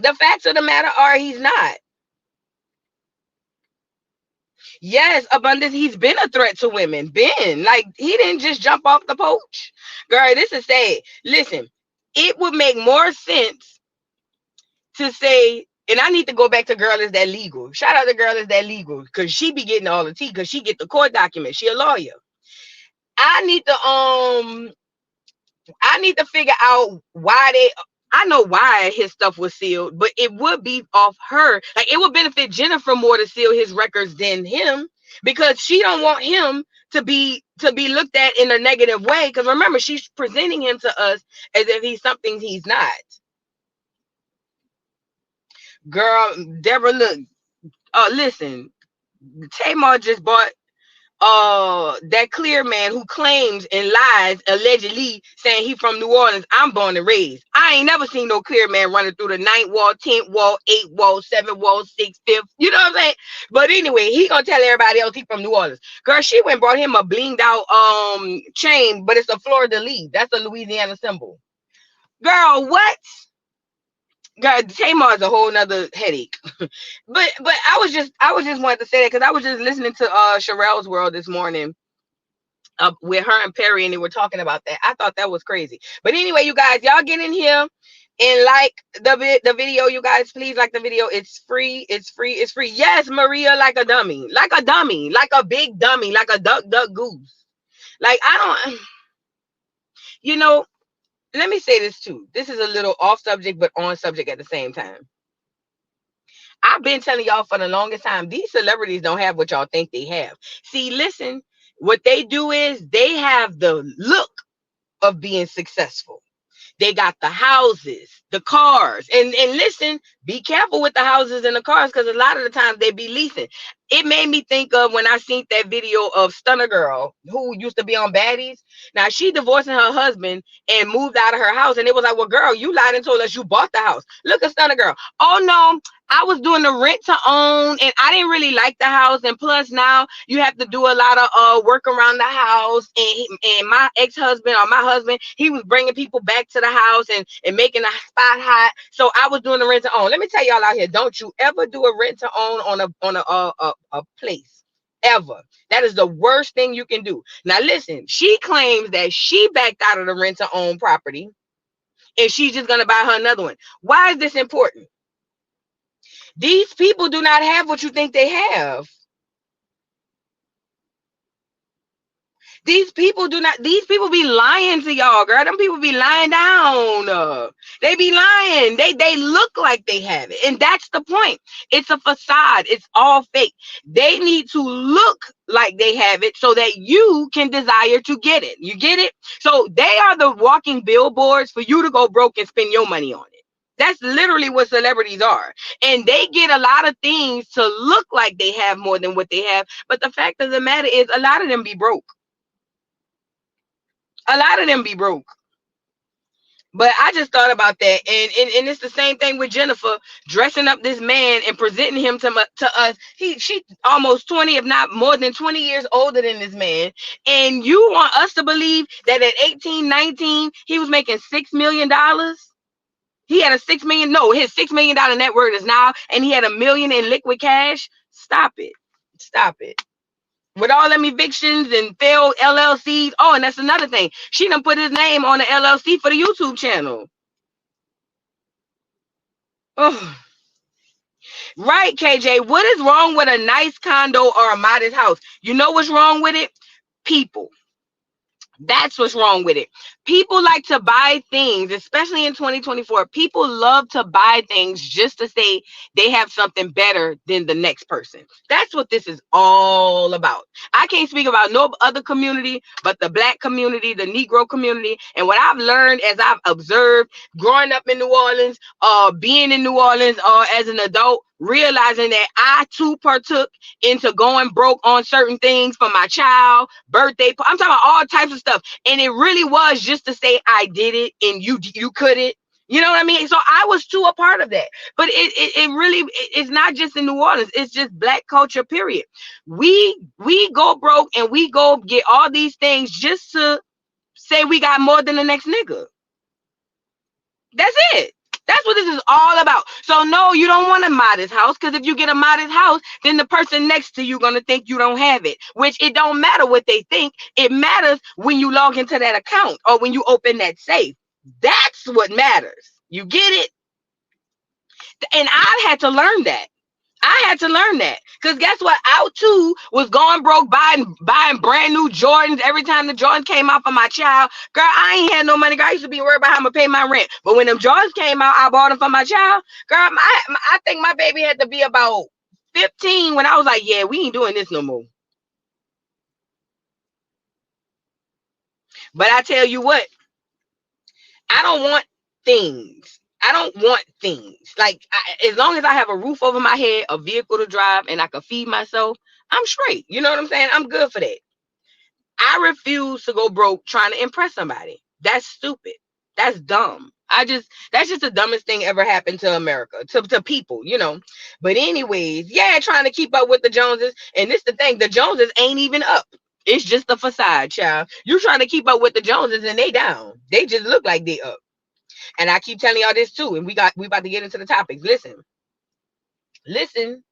The facts of the matter are he's not. Yes, abundance. He's been a threat to women. Been like he didn't just jump off the porch. Girl, this is sad. Listen, it would make more sense to say, and I need to go back to Girl Is That Legal. Shout out to Girl Is That Legal, because she be getting all the tea, because she get the court documents. She a lawyer. I need to figure out why I know why his stuff was sealed, but it would be off her. Like, it would benefit Jennifer more to seal his records than him, because she don't want him to be looked at in a negative way. Because remember, she's presenting him to us as if he's something he's not. Girl, Deborah, look, listen, Tamar just bought that clear man who claims and lies allegedly saying he from New Orleans. I'm born and raised. I ain't never seen no clear man running through the 9th wall, 10th wall, 8th wall, 7th wall, 6th, 5th. You know what I'm saying? But anyway, he gonna tell everybody else he from New Orleans. Girl, she went and brought him a blinged out chain, but it's a fleur de lis. That's a Louisiana symbol. Girl, what? God, Tamar is a whole nother headache. but I was just wanted to say that because I was just listening to Sherelle's World this morning with her and Perry, and they were talking about that. I thought that was crazy. But anyway, you guys, y'all get in here and like the video. You guys, please like the video. It's free. It's free. It's free. Yes, Maria, like a dummy, like a big dummy, like a duck goose. Like, I don't, you know. Let me say this too. This is a little off subject, but on subject at the same time. I've been telling y'all for the longest time, these celebrities don't have what y'all think they have. See, listen, what they do is they have the look of being successful. They got the houses, the cars, and listen, be careful with the houses and the cars, because a lot of the times they be leasing. It made me think of when I seen that video of Stunner Girl, who used to be on Baddies. Now she divorcing her husband and moved out of her house, and it was like, well, girl, you lied and told us you bought the house. Look at Stunner Girl. Oh no, I was doing the rent to own, and I didn't really like the house. And plus, now you have to do a lot of work around the house. And my ex-husband, or my husband, he was bringing people back to the house and making the spot hot. So I was doing the rent to own. Let me tell y'all out here, don't you ever do a rent to own on a place, ever. That is the worst thing you can do. Now listen, she claims that she backed out of the rent to own property, and she's just gonna buy her another one. Why is this important? These people do not have what you think they have. These people be lying to y'all, girl. Them people be lying down. They be lying. They look like they have it. And that's the point. It's a facade. It's all fake. They need to look like they have it so that you can desire to get it. You get it? So they are the walking billboards for you to go broke and spend your money on it. That's literally what celebrities are. And they get a lot of things to look like they have more than what they have. But the fact of the matter is, a lot of them be broke. A lot of them be broke. But I just thought about that. And it's the same thing with Jennifer dressing up this man and presenting him to us. She almost 20, if not more than 20 years older than this man. And you want us to believe that at 18, 19, he was making $6 million? He had a $6 million. No, his $6 million net worth is now, and he had $1 million in liquid cash. Stop it. Stop it. With all them evictions and failed LLCs. Oh, and that's another thing. She done put his name on the LLC for the YouTube channel. Oh. Right, KJ. What is wrong with a nice condo or a modest house? You know what's wrong with it? People. That's what's wrong with it. People like to buy things, especially in 2024. People love to buy things just to say they have something better than the next person. That's what this is all about. I can't speak about no other community but the Black community, the Negro community. And what I've learned as I've observed growing up in New Orleans, being in New Orleans as an adult, realizing that I too partook into going broke on certain things for my child, birthday. I'm talking about all types of stuff. And it really was just to say I did it and you couldn't. You know what I mean? So I was too a part of that. But it really, it's not just in New Orleans. It's just Black culture, period. We go broke and we go get all these things just to say we got more than the next nigga. That's it. That's what this is all about. So no, you don't want a modest house, because if you get a modest house, then the person next to you gonna think you don't have it. Which it don't matter what they think. It matters when you log into that account or when you open that safe. That's what matters. You get it? And I had to learn that. I had to learn that, because guess what? Out too was going broke, buying brand new Jordans every time the Jordans came out for my child. Girl, I ain't had no money. Girl, I used to be worried about how I'm gonna pay my rent. But when them Jordans came out, I bought them for my child. Girl, I think my baby had to be about 15 when I was like, yeah, we ain't doing this no more. But I tell you what, I don't want things. I don't want things. Like, as long as I have a roof over my head, a vehicle to drive, and I can feed myself, I'm straight. You know what I'm saying? I'm good for that. I refuse to go broke trying to impress somebody. That's stupid. That's dumb. That's just the dumbest thing ever happened to America, to people, you know. But anyways, yeah, trying to keep up with the Joneses. And this the thing, the Joneses ain't even up. It's just a facade, child. You trying to keep up with the Joneses and they down. They just look like they up. And I keep telling y'all this too. And we about to get into the topics. Listen.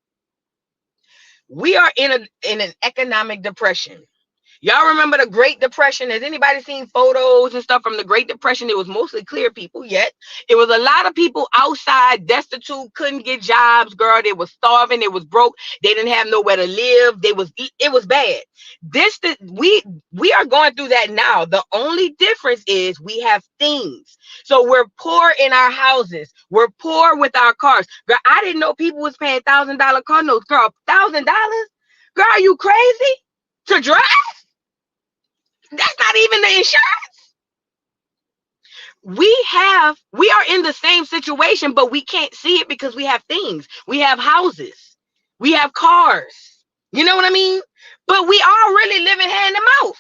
We are in an economic depression. Y'all remember the Great Depression? Has anybody seen photos and stuff from the Great Depression? It was mostly clear people, yet it was a lot of people outside, destitute, couldn't get jobs, girl. They was starving, they was broke, they didn't have nowhere to live. It was bad. We are going through that now. The only difference is we have things. So we're poor in our houses. We're poor with our cars. Girl, I didn't know people was paying $1,000 car notes. Girl, $1,000? Girl, are you crazy? To drive? That's not even the insurance. We are in the same situation, but we can't see it because we have things. We have houses. We have cars. You know what I mean? But we all really living hand to mouth.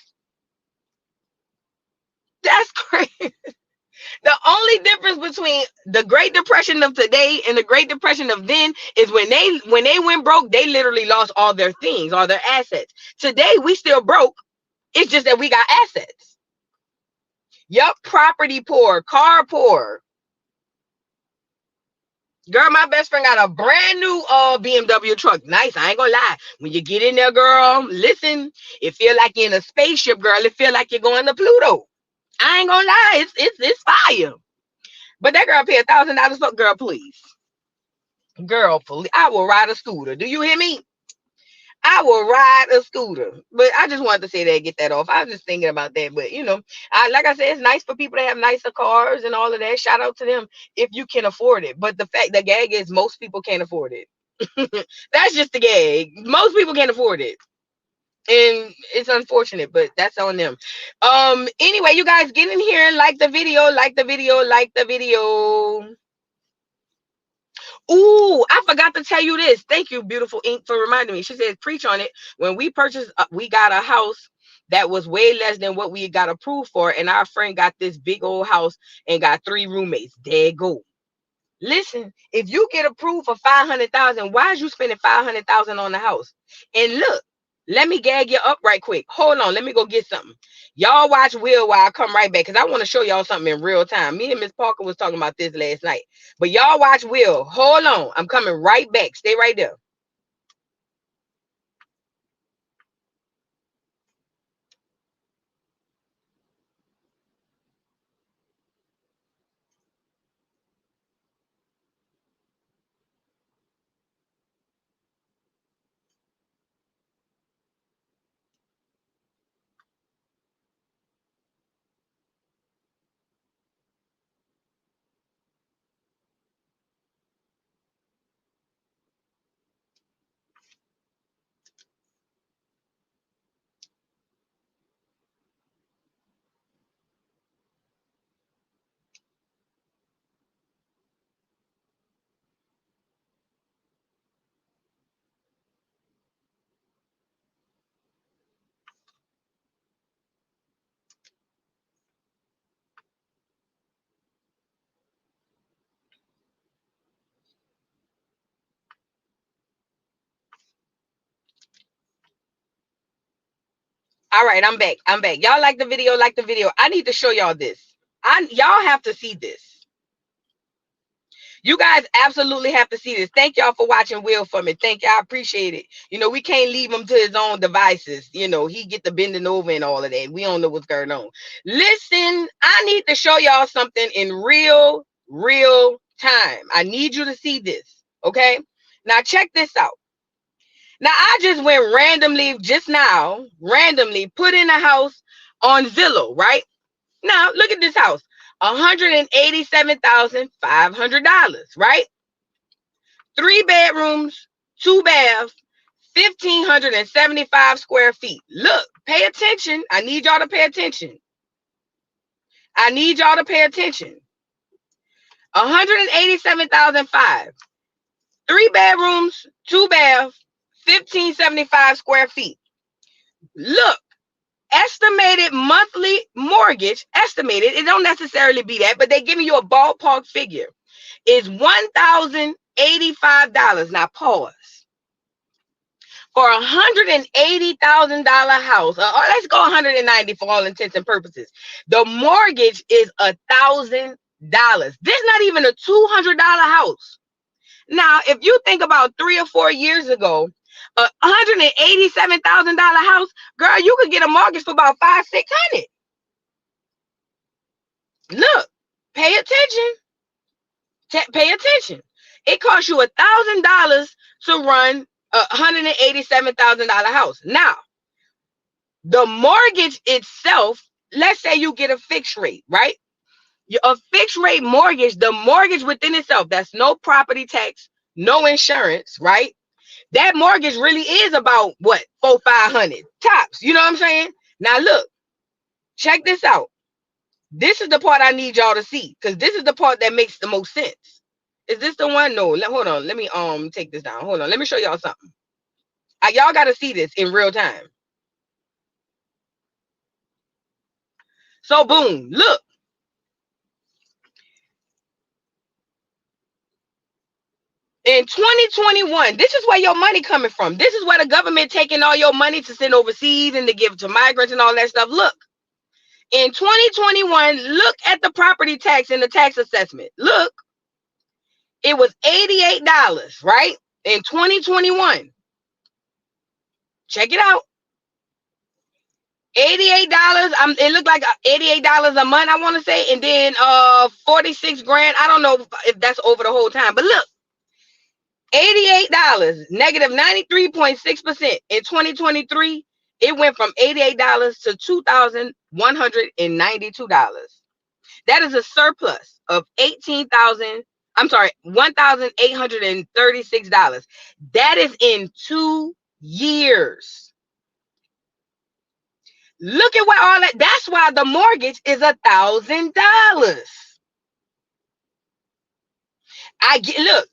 That's crazy. The only difference between the Great Depression of today and the Great Depression of then is when they went broke, they literally lost all their things, all their assets. Today, we still broke. It's just that we got assets. Yup, property poor, car poor. Girl, my best friend got a brand new BMW truck. Nice, I ain't gonna lie. When you get in there, girl, listen, it feel like you're in a spaceship, girl. It feel like you're going to Pluto. I ain't gonna lie, it's fire. But that girl pay $1,000 for, girl, please. Girl, please. I will ride a scooter. Do you hear me? I will ride a scooter. But I just wanted to say that, get that off. I was just thinking about that. But, you know, like I said, it's nice for people to have nicer cars and all of that. Shout out to them if you can afford it. But the gag is most people can't afford it. That's just the gag. Most people can't afford it. And it's unfortunate, but that's on them. Anyway, you guys get in here and like the video, like the video, like the video. Ooh, I forgot to tell you this. Thank you, Beautiful Ink, for reminding me. She says, preach on it. When we purchased, we got a house that was way less than what we got approved for. And our friend got this big old house and got 3 roommates. There you go. Listen, if you get approved for $500,000, why is you spending $500,000 on the house? And look, let me gag you up right quick. Hold on, let me go get something. Y'all watch Will while I come right back, because I want to show y'all something in real time. Me and Miss Parker was talking about this last night. But y'all watch Will. Hold on, I'm coming right back. Stay right there. All right, I'm back. Y'all like the video, like the video. I need to show y'all this. Y'all have to see this. You guys absolutely have to see this. Thank y'all for watching Will for me. Thank y'all. I appreciate it. You know, we can't leave him to his own devices. You know, he get the bending over and all of that. We don't know what's going on. Listen, I need to show y'all something in real time. I need you to see this. Okay. Now check this out. Now I just went randomly put in a house on Zillow, right? Now look at this house. $187,500, right? 3 bedrooms, 2 baths, 1,575 square feet. Look, pay attention. I need y'all to pay attention. 187,500. 3 bedrooms, 2 baths, 1,575 square feet. Look, estimated monthly mortgage, it don't necessarily be that, but they're giving you a ballpark figure, is $1,085. Now pause. For $180,000 house, or let's go 190 for all intents and purposes, the mortgage is $1,000. This is not even a $200 house. Now, if you think about 3 or 4 years ago, a $187,000 house, girl, you could get a mortgage for about $500-600. Look, pay attention. Pay attention. It costs you $1,000 to run a $187,000 house. Now, the mortgage itself, let's say you get a fixed rate, right? A fixed rate mortgage, the mortgage within itself, that's no property tax, no insurance, right? That mortgage really is about what, $400-500 tops. You know what I'm saying? Now look, check this out. This is the part I need y'all to see, because this is the part that makes the most sense. Is this the one? No, hold on. Let me take this down. Hold on. Let me show y'all something. Y'all got to see this in real time. So boom, look. In 2021, this is where your money coming from. This is where the government taking all your money to send overseas and to give to migrants and all that stuff. Look, in 2021, look at the property tax and the tax assessment. Look, it was $88, right? In 2021. Check it out. $88. It looked like $88 a month, I want to say, and then 46 grand. I don't know if that's over the whole time, but look. $88, negative 93.6%. In 2023, it went from $88 to $2,192. That is a surplus of $1,836. That is in 2 years. Look at what all that, that's why the mortgage is $1,000. Look.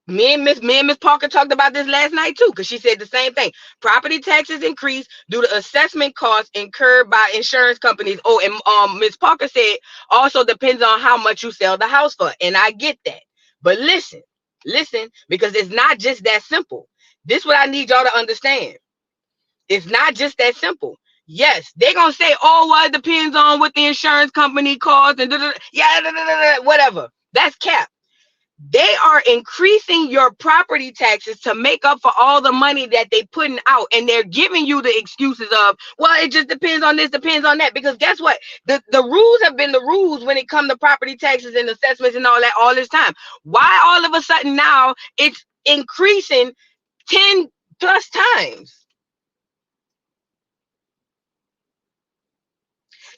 Me and Miss Parker talked about this last night too, because she said the same thing. Property taxes increase due to assessment costs incurred by insurance companies. Oh, and Miss Parker said also depends on how much you sell the house for. And I get that. But listen, because it's not just that simple. This is what I need y'all to understand. It's not just that simple. Yes, they're gonna say, oh, well, it depends on what the insurance company costs and whatever. That's cap. They are increasing your property taxes to make up for all the money that they putting out, and they're giving you the excuses of, well, it just depends on this, depends on that. Because guess what? The rules have been the rules when it comes to property taxes and assessments and all that all this time. Why all of a sudden now it's increasing 10 plus times?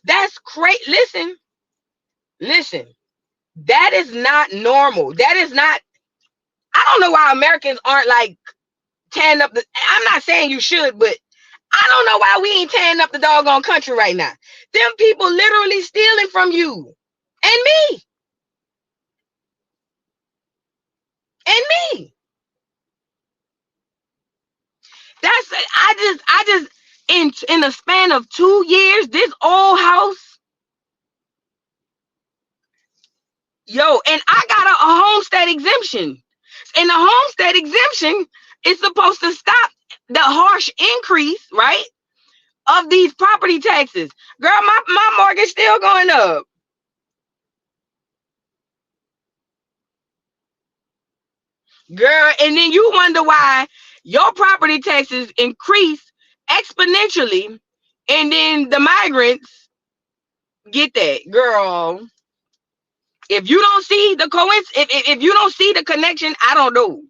That's great. Listen. That is not normal. That is not, I don't know why Americans aren't like tearing up I'm not saying you should, but I don't know why we ain't tearing up the doggone country right now. Them people literally stealing from you and me. That's, I just, in the span of 2 years, this old house, yo, and I got a homestead exemption. And the homestead exemption is supposed to stop the harsh increase, right, of these property taxes. Girl, my mortgage still going up. Girl, and then you wonder why your property taxes increase exponentially, and then the migrants get that. Girl, if you don't see the if you don't see the connection, I don't know.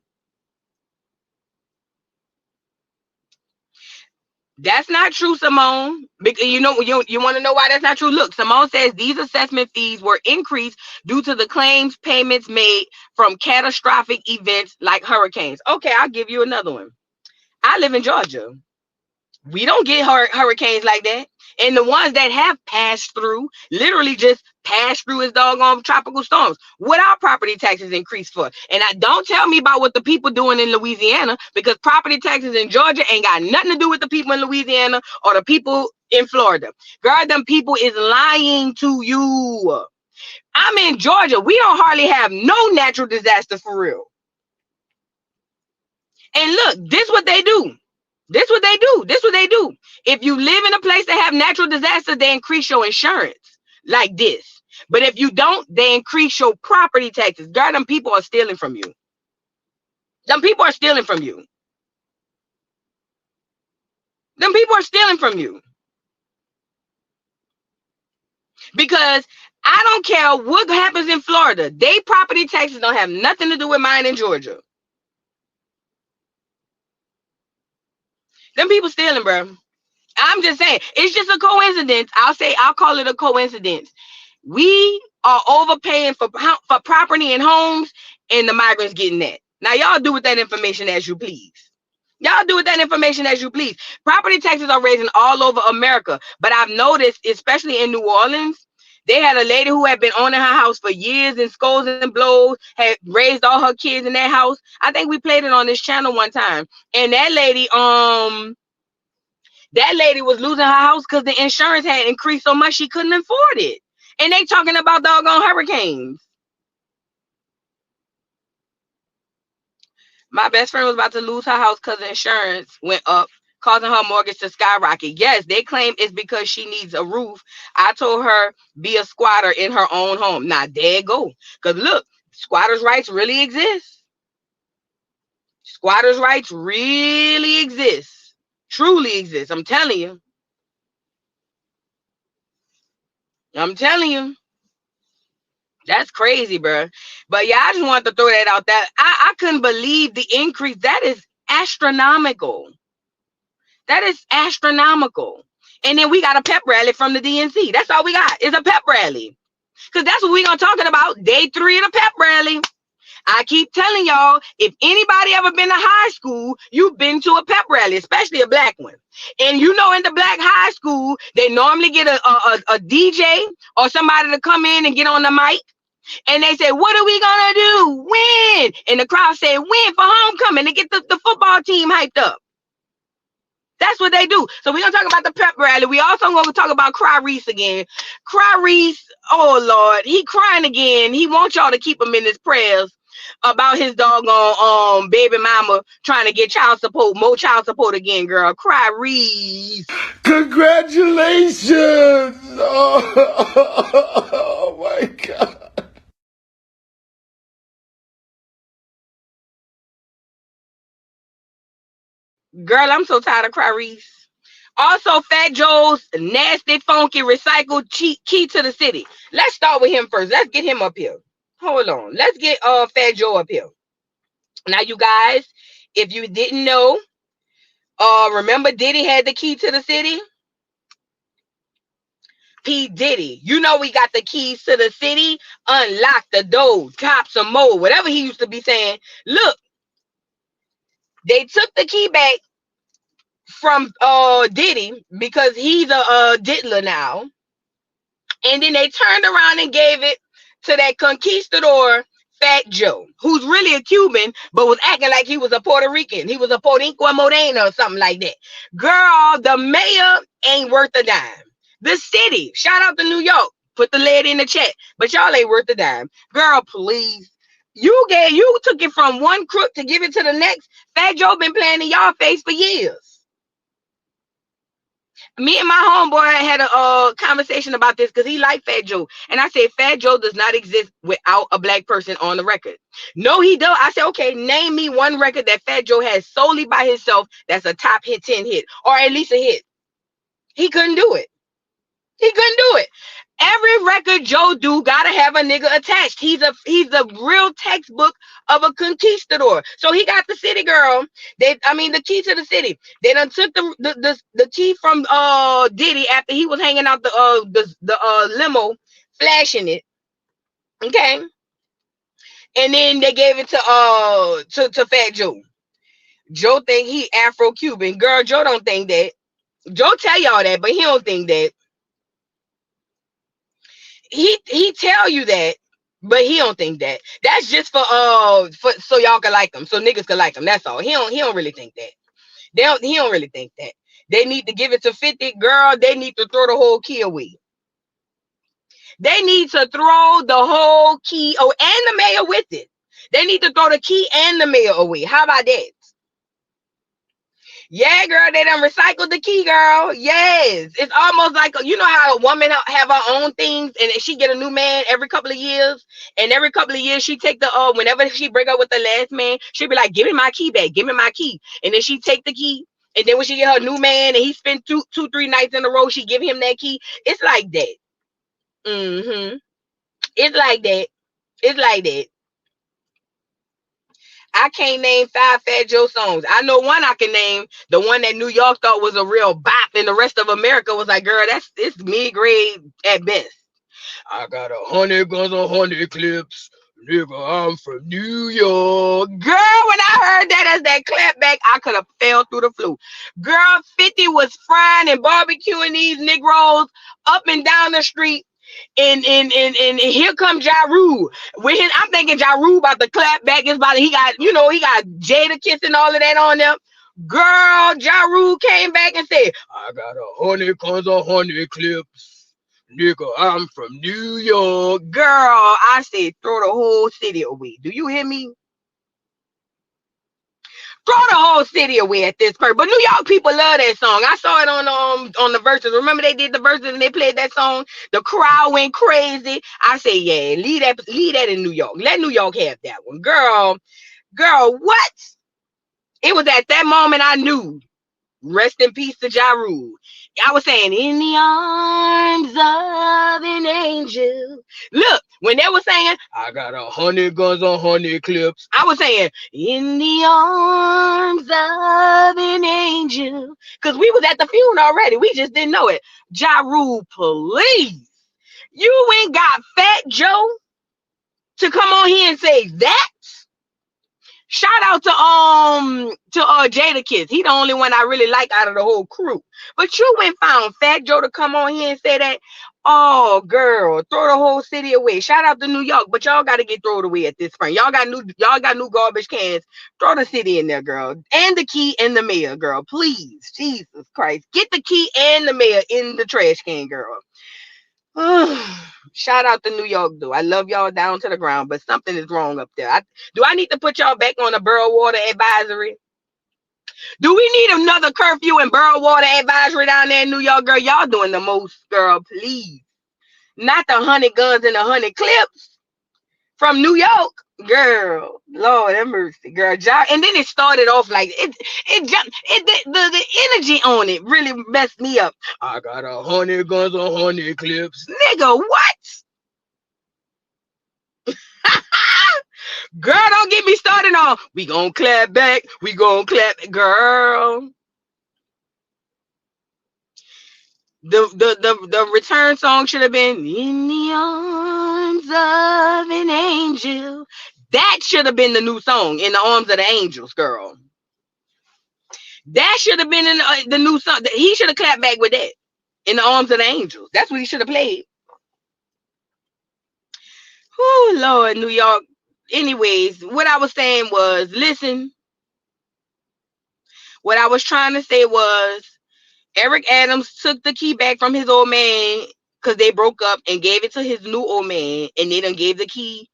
That's not true, Simone. Because you know you want to know why that's not true. Look, Simone says these assessment fees were increased due to the claims payments made from catastrophic events like hurricanes. Okay, I'll give you another one. I live in Georgia. We don't get hurricanes like that. And the ones that have passed through, literally just passed through as doggone tropical storms. What our property taxes increased for? And don't tell me about what the people doing in Louisiana, because property taxes in Georgia ain't got nothing to do with the people in Louisiana or the people in Florida. Girl, them people is lying to you. I'm in Georgia. We don't hardly have no natural disasters for real. And look, this what they do. This what they do. This what they do. If you live in a place that have natural disasters, they increase your insurance like this. But if you don't, they increase your property taxes. Girl, them people are stealing from you. Them people are stealing from you. Them people are stealing from you. Because I don't care what happens in Florida. They property taxes don't have nothing to do with mine in Georgia. Them people stealing, bro. I'm just saying, it's just a coincidence. I'll call it a coincidence. We are overpaying for property and homes, and the migrants getting that. Now, y'all do with that information as you please. Y'all do with that information as you please. Property taxes are raising all over America, but I've noticed, especially in New Orleans, they had a lady who had been owning her house for years and scolds and blows, had raised all her kids in that house. I think we played it on this channel one time, and that lady was losing her house because the insurance had increased so much she couldn't afford it. And they talking about doggone hurricanes. My best friend was about to lose her house because the insurance went up, causing her mortgage to skyrocket. Yes, they claim it's because she needs a roof. I told her be a squatter in her own home. Now, there you go. Because look, squatters' rights really exist. Squatters' rights really exist. Truly exist. I'm telling you. I'm telling you. That's crazy, bro. But yeah, I just wanted to throw that out there. I couldn't believe the increase. That is astronomical. That is astronomical. And then we got a pep rally from the DNC. That's all we got is a pep rally. Because that's what we're going to talking about. Day 3 of the pep rally. I keep telling y'all, if anybody ever been to high school, you've been to a pep rally, especially a black one. And you know, in the black high school, they normally get a DJ or somebody to come in and get on the mic. And they say, what are we going to do? Win. And the crowd say, win for homecoming, to get the football team hyped up. That's what they do. So we're going to talk about the pep rally. We also going to talk about Cryrese again. Cryrese, oh, Lord, he crying again. He wants y'all to keep him in his prayers about his doggone baby mama trying to get child support, more child support again, girl. Cryrese. Congratulations! Oh my God. Girl, I'm so tired of Cryrese. Also, Fat Joe's nasty, funky, recycled key to the city. Let's start with him first. Let's get him up here. Hold on. Let's get Fat Joe up here. Now, you guys, if you didn't know, remember Diddy had the key to the city? P. Diddy. You know we got the keys to the city. Unlock the door. Drop some more. Whatever he used to be saying. Look, they took the key back from Diddy because he's a diddler now. And then they turned around and gave it to that conquistador Fat Joe, who's really a Cuban, but was acting like he was a Puerto Rican. He was a Porinqua Morena or something like that. Girl, the mayor ain't worth a dime. The city, shout out to New York. Put the lead in the chat. But y'all ain't worth a dime. Girl, please. You took it from one crook to give it to the next. Fat Joe been playing in y'all face for years. Me and my homeboy had a conversation about this because he liked Fat Joe. And I said, Fat Joe does not exist without a black person on the record. No, he don't. I said, okay, name me one record that Fat Joe has solely by himself that's a top 10 hit, or at least a hit. He couldn't do it. He couldn't do it. Every record Joe do gotta have a nigga attached. He's a real textbook of a conquistador. So he got the city girl. The key to the city. They done took the key from Diddy after he was hanging out the limo, flashing it. Okay. And then they gave it to Fat Joe. Joe think he Afro-Cuban. Girl, Joe don't think that. Joe tell y'all that, but he don't think that. He tell you that, but he don't think that. That's just for so y'all can like him, so niggas can like him. That's all. He don't really think that. He don't really think that. They need to give it to 50. Girl, they need to throw the whole key away. They need to throw the whole key and the mayor with it. They need to throw the key and the mayor away. How about that? Yeah, girl, they done recycled the key, girl. Yes. It's almost like, you know how a woman have her own things and she get a new man every couple of years, and every couple of years she take the, whenever she break up with the last man, she be like, give me my key back, give me my key. And then she take the key, and then when she get her new man and he spent 3 nights in a row, she give him that key. It's like that. It's like that. It's like that. I can't name 5 Fat Joe songs. I know one I can name, the one that New York thought was a real bop, and the rest of America was like, girl, it's mid-grade at best. I got 100 guns, 100 clips. Nigga, I'm from New York. Girl, when I heard that as that clap back, I could have fell through the floor. Girl, 50 was frying and barbecuing these Negroes up and down the street. And here come Ja Rule. I'm thinking Ja Rule about to clap back. He got Jada kissing all of that on them. Girl, Ja Rule came back and said, I got 100 guns, 100 clips. Nigga, I'm from New York. Girl, I said, throw the whole city away. Do you hear me? Throw the whole city away at this point. But New York people love that song. I saw it on the verses. Remember they did the verses and they played that song? The crowd went crazy. I say, yeah, leave that in New York. Let New York have that one. Girl, what? It was at that moment I knew. Rest in peace to Ja Rule. I was saying, in the arms of an angel. Look, when they were saying, I got 100 guns, 100 clips, I was saying, in the arms of an angel. Because we was at the funeral already. We just didn't know it. Ja Rule, please. You ain't got Fat Joe to come on here and say that? Shout out to Jada Kiss. He the only one I really like out of the whole crew. But you went found Fat Joe to come on here and say that. Oh, girl, throw the whole city away. Shout out to New York, but y'all got to get thrown away at this point. Y'all got new garbage cans. Throw the city in there, girl, and the key and the mayor, girl. Please, Jesus Christ, get the key and the mayor in the trash can, girl. Shout out to New York, though. I love y'all down to the ground, but something is wrong up there. Do I need to put y'all back on a borough water advisory? Do we need another curfew and borough water advisory down there in New York, girl? Y'all doing the most, girl, please. Not the 100 guns and the 100 clips from New York, girl. Lord have mercy, girl. And then it started off like the energy on it really messed me up. I got 100 guns, 100 clips, nigga. What? Girl, don't get me started on. We gonna clap back. We gonna clap, girl. The return song should have been in the arms of an angel. That should have been the new song, in the arms of the angels, girl. That should have been in the new song. He should have clapped back with that, in the arms of the angels. That's what he should have played. Oh, Lord, New York. Anyways, what I was saying was, listen, what I was trying to say was, Eric Adams took the key back from his old man because they broke up and gave it to his new old man, and they done gave the key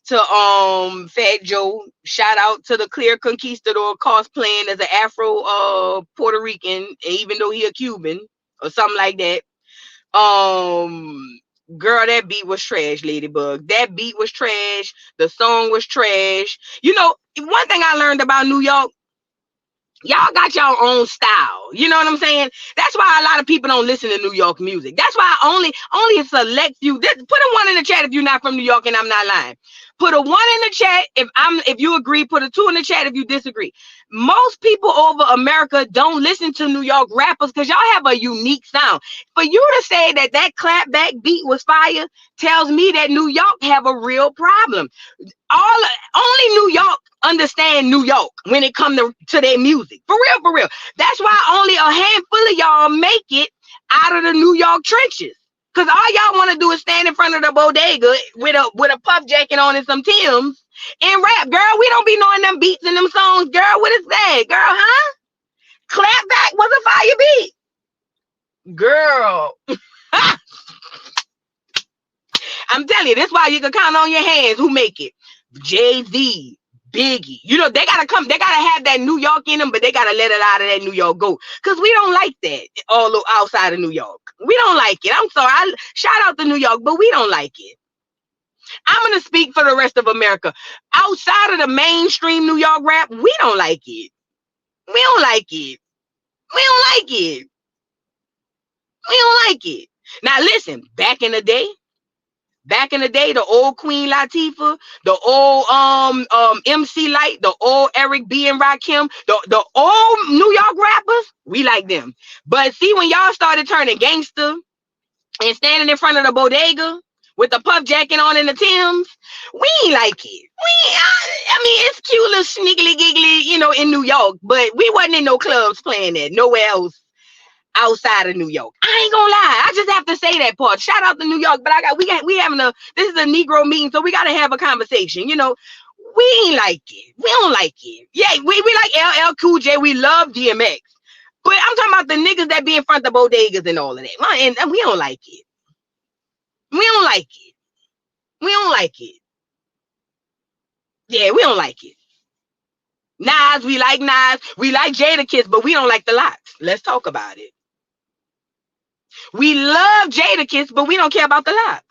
to Fat Joe. Shout out to the clear conquistador cosplaying as an Afro Puerto Rican, even though he a Cuban. or something like that. Girl, that beat was trash, Ladybug. That beat was trash. The song was trash. You know, one thing I learned about New York, y'all got your own style. You know what I'm saying? That's why a lot of people don't listen to New York music. That's why only a select few. Put a 1 in the chat if you're not from New York, and I'm not lying. Put a 1 in the chat if you agree. Put a 2 in the chat if you disagree. Most people over America don't listen to New York rappers because y'all have a unique sound. For you to say that clapback beat was fire tells me that New York have a real problem. Only New York understand New York when it comes to their music. For real. That's why only a handful of y'all make it out of the New York trenches. Cause all y'all want to do is stand in front of the bodega with a puff jacket on and some Timbs and rap. Girl, we don't be knowing them beats and them songs. Girl, what is that? Girl, huh? Clapback was a fire beat. Girl. I'm telling you, that's why you can count on your hands who make it. Jay-Z, Biggie. You know, they gotta have that New York in them, but they gotta let it out of that New York go. Cause we don't like that all outside of New York. We don't like it. I'm sorry. Shout out to New York, but we don't like it. I'm gonna speak for the rest of America. Outside of the mainstream New York rap, we don't like it. We don't like it. We don't like it. We don't like it. Now listen, back in the day, the old Queen Latifah, the old MC Light, the old Eric B and Rakim, the old New York rappers, we like them. But see, when y'all started turning gangster and standing in front of the bodega with the puff jacket on and the Timbs, we ain't like it. I mean, it's cute little sniggly giggly, you know, in New York, but we wasn't in no clubs playing that nowhere else outside of New York. I ain't gonna lie, I just have to say that part. Shout out to New York, but this is a Negro meeting, so we gotta have a conversation. You know, we ain't like it. We don't like it. Yeah, we like LL Cool J. We love DMX, but I'm talking about the niggas that be in front of bodegas and all of that. And we don't like it. We don't like it. We don't like it. Yeah, we don't like it. Nas, we like Nas. We like Jadakiss, but we don't like the Lox. Let's talk about it. We love Jadakiss, but we don't care about the Lox.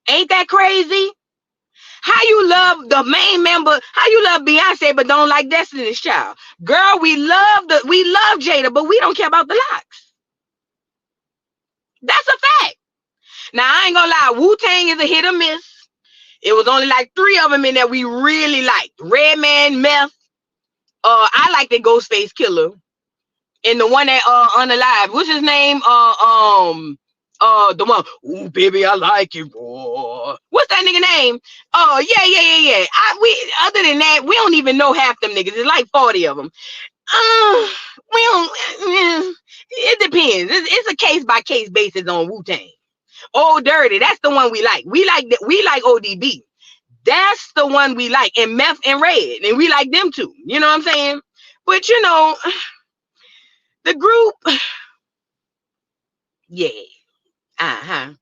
Ain't that crazy? How you love the main member? How you love Beyonce but don't like Destiny's Child? Girl, we love Jada, but we don't care about the Lox. That's a fact. Now I ain't gonna lie, Wu-Tang is a hit or miss. It was only like 3 of them in there we really liked. Redman, Meth. I like the Ghostface Killer. And the one that Unalive, what's his name? The one, ooh, baby, I like it, boy. What's that nigga name? Oh, yeah. Other than that, we don't even know half them niggas. It's like 40 of them. We don't. It depends. It's a case by case basis on Wu-Tang. Old Dirty, that's the one we like. We like ODB. That's the one we like. And Meth and Red, and we like them too. You know what I'm saying? But you know, the group, yeah. I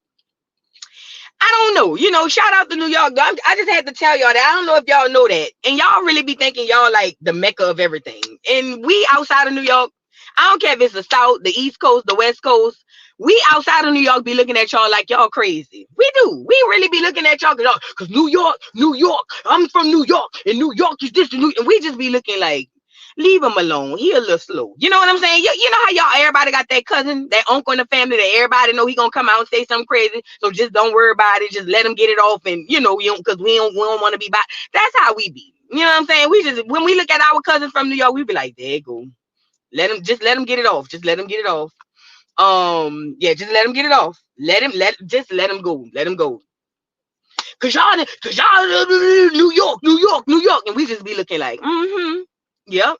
don't know. You know, shout out to New York. I just had to tell y'all that. I don't know if y'all know that. And y'all really be thinking y'all like the mecca of everything. And we outside of New York, I don't care if it's the South, the East Coast, the West Coast. We outside of New York be looking at y'all like y'all crazy. We do. We really be looking at y'all because New York, I'm from New York, and New York is this, and we just be looking like, leave him alone. He a little slow. You know what I'm saying? You know how y'all, everybody got that cousin, that uncle in the family that everybody know he gonna come out and say something crazy. So just don't worry about it. Just let him get it off, and you know, because we don't want to be by. That's how we be. You know what I'm saying? We just, when we look at our cousins from New York, we be like, there you go. Let him get it off. Just let him get it off. Yeah, just let him get it off. Let him go. Let him go. Cause y'all New York, and we just be looking like, yep,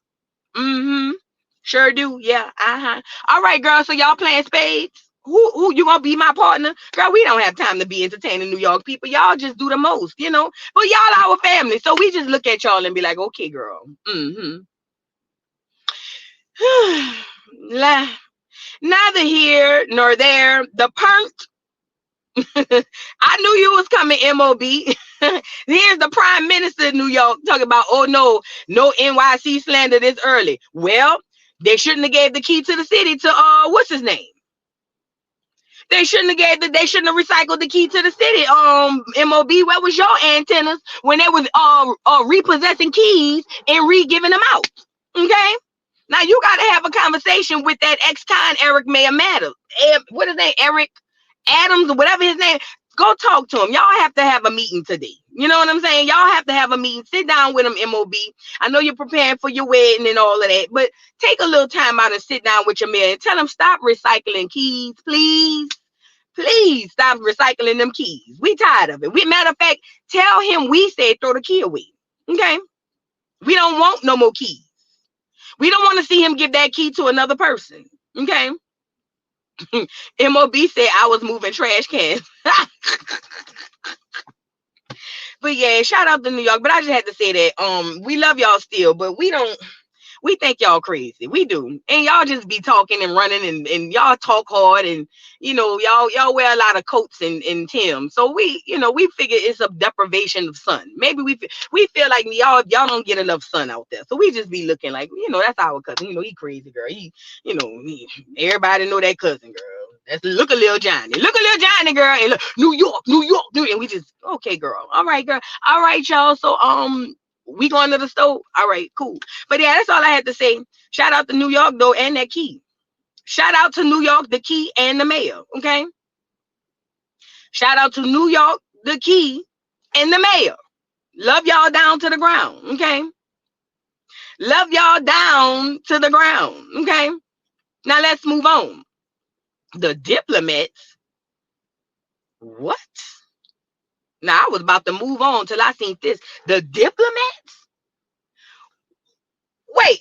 sure do, yeah, All right, girl. So y'all playing spades? Who you gonna be my partner? Girl, we don't have time to be entertaining New York people. Y'all just do the most, you know. But y'all our family, so we just look at y'all and be like, okay, girl. Neither here nor there. The pernt. I knew you was coming, MOB. Here's the Prime Minister of New York talking about, oh no NYC slander this early. Well, They shouldn't have gave the key to the city to what's his name? They shouldn't have recycled the key to the city. MOB, where was your antennas when they was repossessing keys and re-giving them out? Okay? Now you gotta have a conversation with that ex-con Eric Mayer Matter. What is his name? Eric Adams or whatever his name. Go talk to him. Y'all have to have a meeting today. You know what I'm saying? Y'all have to have a meeting. Sit down with him, MOB. I know you're preparing for your wedding and all of that, but take a little time out and sit down with your man and tell him stop recycling keys, please. Please stop recycling them keys. We tired of it. Matter of fact, tell him we said throw the key away. Okay? We don't want no more keys. We don't want to see him give that key to another person. Okay? MOB said I was moving trash cans. But yeah, shout out to New York. But I just had to say that we love y'all still, but we think y'all crazy. We do. And y'all just be talking and running and y'all talk hard and y'all wear a lot of coats and Timbs. So we figure it's a deprivation of sun. Maybe we feel like y'all don't get enough sun out there. So we just be looking like, that's our cousin. He crazy girl. Everybody know that cousin girl. Look a little Johnny. Look a little Johnny girl. And look, New York. And we just, okay, girl. All right, girl. All right, y'all. So we going to the store. All right, cool. But yeah, that's all I had to say. Shout out to New York though, and that key. Shout out to New York, the key, and the mayor. Okay. Shout out to New York, the key, and the mayor. Love y'all down to the ground. Okay. Love y'all down to the ground. Okay. Now let's move on. The diplomats. What? Now I was about to move on till I seen this. The diplomats? Wait.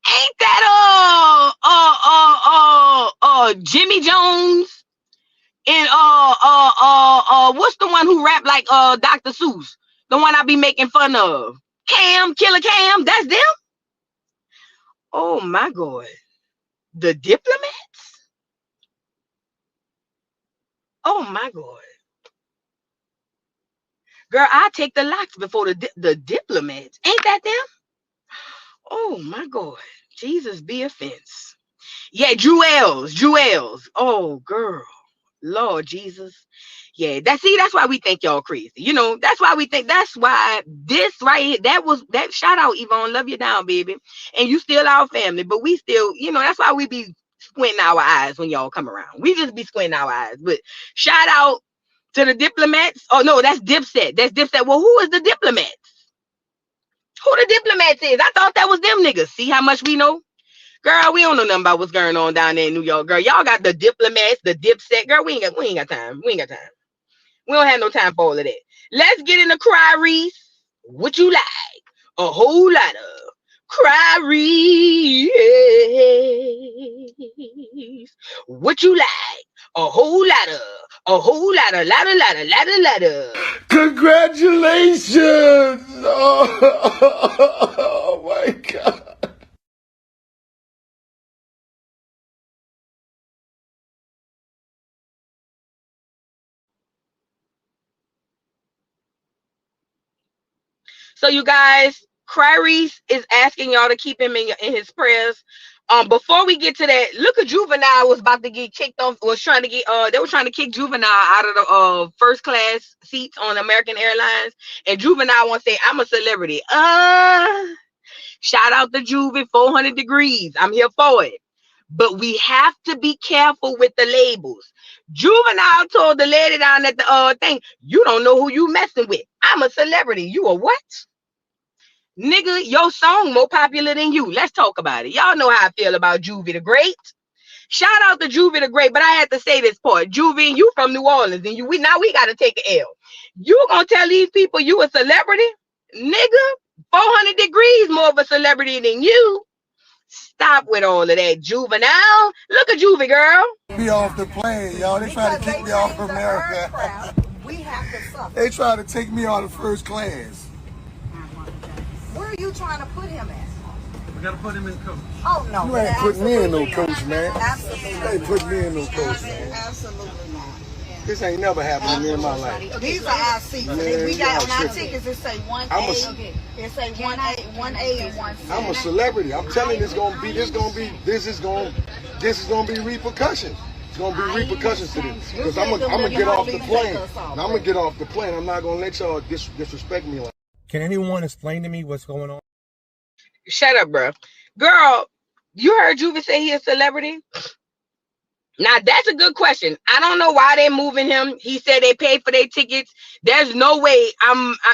Ain't that Jimmy Jones and what's the one who rap like Dr. Seuss? The one I be making fun of. Killer Cam, that's them? Oh my God. The diplomats? Oh my God. Girl, I take the locks before the diplomats. Ain't that them? Oh my God. Jesus be offense. Yeah, Jewels. Oh girl. Lord Jesus. Yeah, that's why we think y'all crazy. That's why this right here, that shout out, Yvonne, love you down, baby. And you still our family, but we still, that's why we be squinting our eyes when y'all come around. We just be squinting our eyes. But shout out to the diplomats. Oh no, that's Dipset. That's Dipset. Well, who is the diplomats? Who the diplomats is? I thought that was them niggas. See how much we know? Girl, we don't know nothing about what's going on down there in New York. Girl, y'all got the diplomats, the Dipset. Girl, we ain't got time. We don't have no time for all of that. Let's get into Cryrese. What you like? A whole lot of Cryrese. What you like? A whole lot of. Congratulations! Oh my God. So you guys, Cryrese is asking y'all to keep him in his prayers. Before we get to that, look at Juvenile was about to get kicked off. They were trying to kick Juvenile out of the first class seats on American Airlines, and Juvenile wants to say, "I'm a celebrity." Shout out to Juvie, 400 degrees. I'm here for it, but we have to be careful with the labels. Juvenile told the lady down at the thing, "You don't know who you messing with. I'm a celebrity. You a what? Nigga, your song more popular than you. Let's talk about it." Y'all know how I feel about Juvie the Great. Shout out to Juvie the Great, but I had to say this part. Juvie, you from New Orleans, and we got to take an L. You gonna tell these people you a celebrity? Nigga, 400 degrees more of a celebrity than you. Stop with all of that, Juvenile. Look at Juvie, girl. Me off the plane, y'all. They trying to kick me off of America. We have to suffer. They trying to take me out of first class. Where are you trying to put him at? We gotta put him in coach. Oh no. You ain't putting me in no coach, man. Absolutely. You ain't putting me in no coach, man. Absolutely not. This ain't never happened to me in my life. These are our seats. Man, We got on our tripping. tickets. It say 1A. It say 1A and 1C. I'm a celebrity. I'm telling you, this is gonna be repercussions. It's gonna be repercussions to this. Because I'm gonna get off the plane. I'm gonna get off the plane. I'm not gonna let y'all disrespect me like. Can anyone explain to me what's going on? Shut up, bro. Girl, you heard Juve say he a celebrity? Now, that's a good question. I don't know why they're moving him. He said they paid for their tickets. There's no way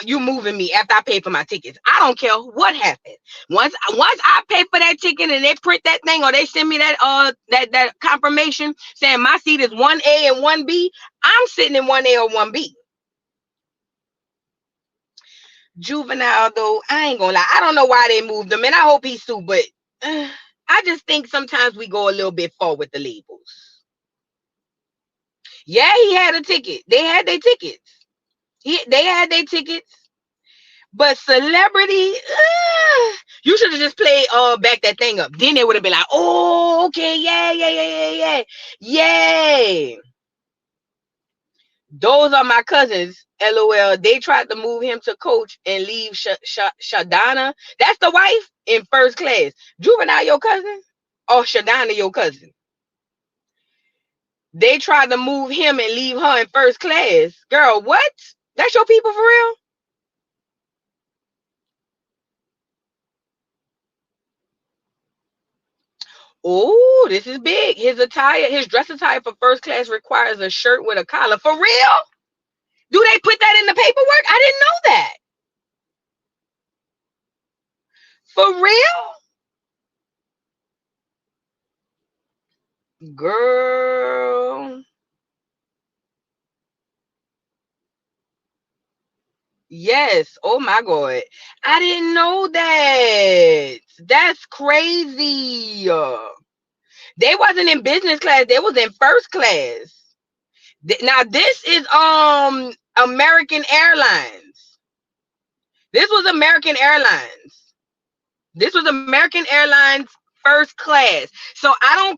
you moving me after I pay for my tickets. I don't care what happened. Once I pay for that ticket and they print that thing or they send me that confirmation saying my seat is 1A and 1B, I'm sitting in 1A or 1B. Juvenile, though, I ain't gonna lie. I don't know why they moved him, and I hope he's sued, but I just think sometimes we go a little bit far with the labels. Yeah, he had a ticket. They had their tickets. They had their tickets. But celebrity, you should have just played back that thing up. Then they would have been like, oh, okay, yeah. Those are my cousins. LOL. They tried to move him to coach and leave Shadana. That's the wife in first class. Juvenile, your cousin? Or Shadana, your cousin? They tried to move him and leave her in first class. Girl, what? That's your people for real? Oh, this is big. His dress attire for first class requires a shirt with a collar. For real? Do they put that in the paperwork? I didn't know that. For real? Girl. Yes. Oh my God. I didn't know that. That's crazy. They wasn't in business class. They was in first class. Now this is American Airlines. This was American Airlines. This was American Airlines first class. So I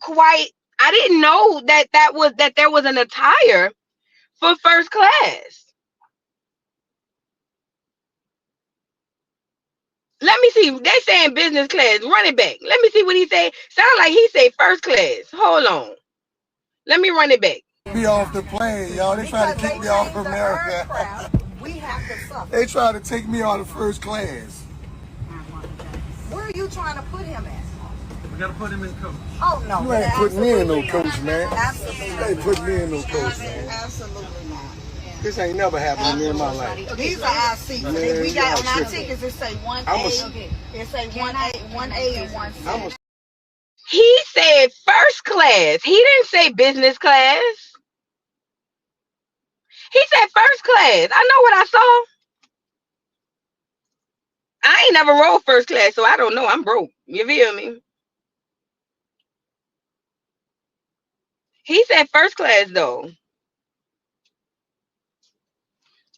didn't know that there was an attire for first class. Let me see. They saying business class. Run it back. Let me see what he say. Sound like he say first class. Hold on. Let me run it back. Be off the plane, y'all. They try to kick me off of America. We have to suffer. They try to take me out of first class. Where are you trying to put him at? We gotta put him in coach. Oh no. You ain't putting me in no coach, man. Absolutely. You ain't putting me in no coach, man. Absolutely not. This ain't never happened to me in my life. These are our seats. Man, We got on our tripping. tickets. It say 1A. It say 1A and 1C. He said first class. He didn't say business class. He said first class. I know what I saw. I ain't never rode first class, so I don't know. I'm broke. You feel me? He said first class, though.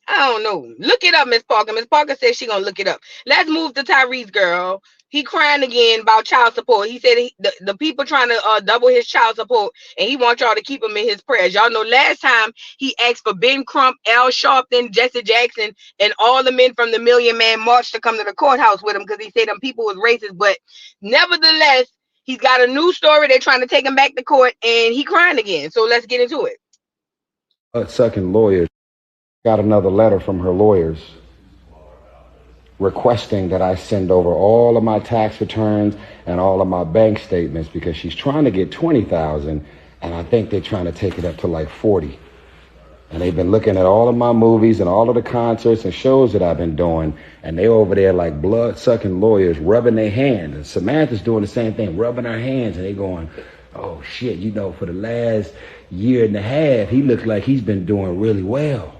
I don't know. Look it up, Miss Parker. Miss Parker says she gonna look it up. Let's move to Cryrese, girl. He crying again about child support. He said the people trying to double his child support, and he wants y'all to keep him in his prayers. Y'all know last time he asked for Ben Crump, Al Sharpton, Jesse Jackson, and all the men from the Million Man March to come to the courthouse with him because he said them people was racist. But nevertheless, he's got a new story. They're trying to take him back to court, and he crying again. So let's get into it. Second lawyers got another letter from her lawyers requesting that I send over all of my tax returns and all of my bank statements because she's trying to get $20,000 and I think they're trying to take it up to like 40. And they've been looking at all of my movies and all of the concerts and shows that I've been doing, and they over there like blood-sucking lawyers rubbing their hands. And Samantha's doing the same thing, rubbing her hands, and they going, oh shit, you know, for the last year and a half, he looks like he's been doing really well.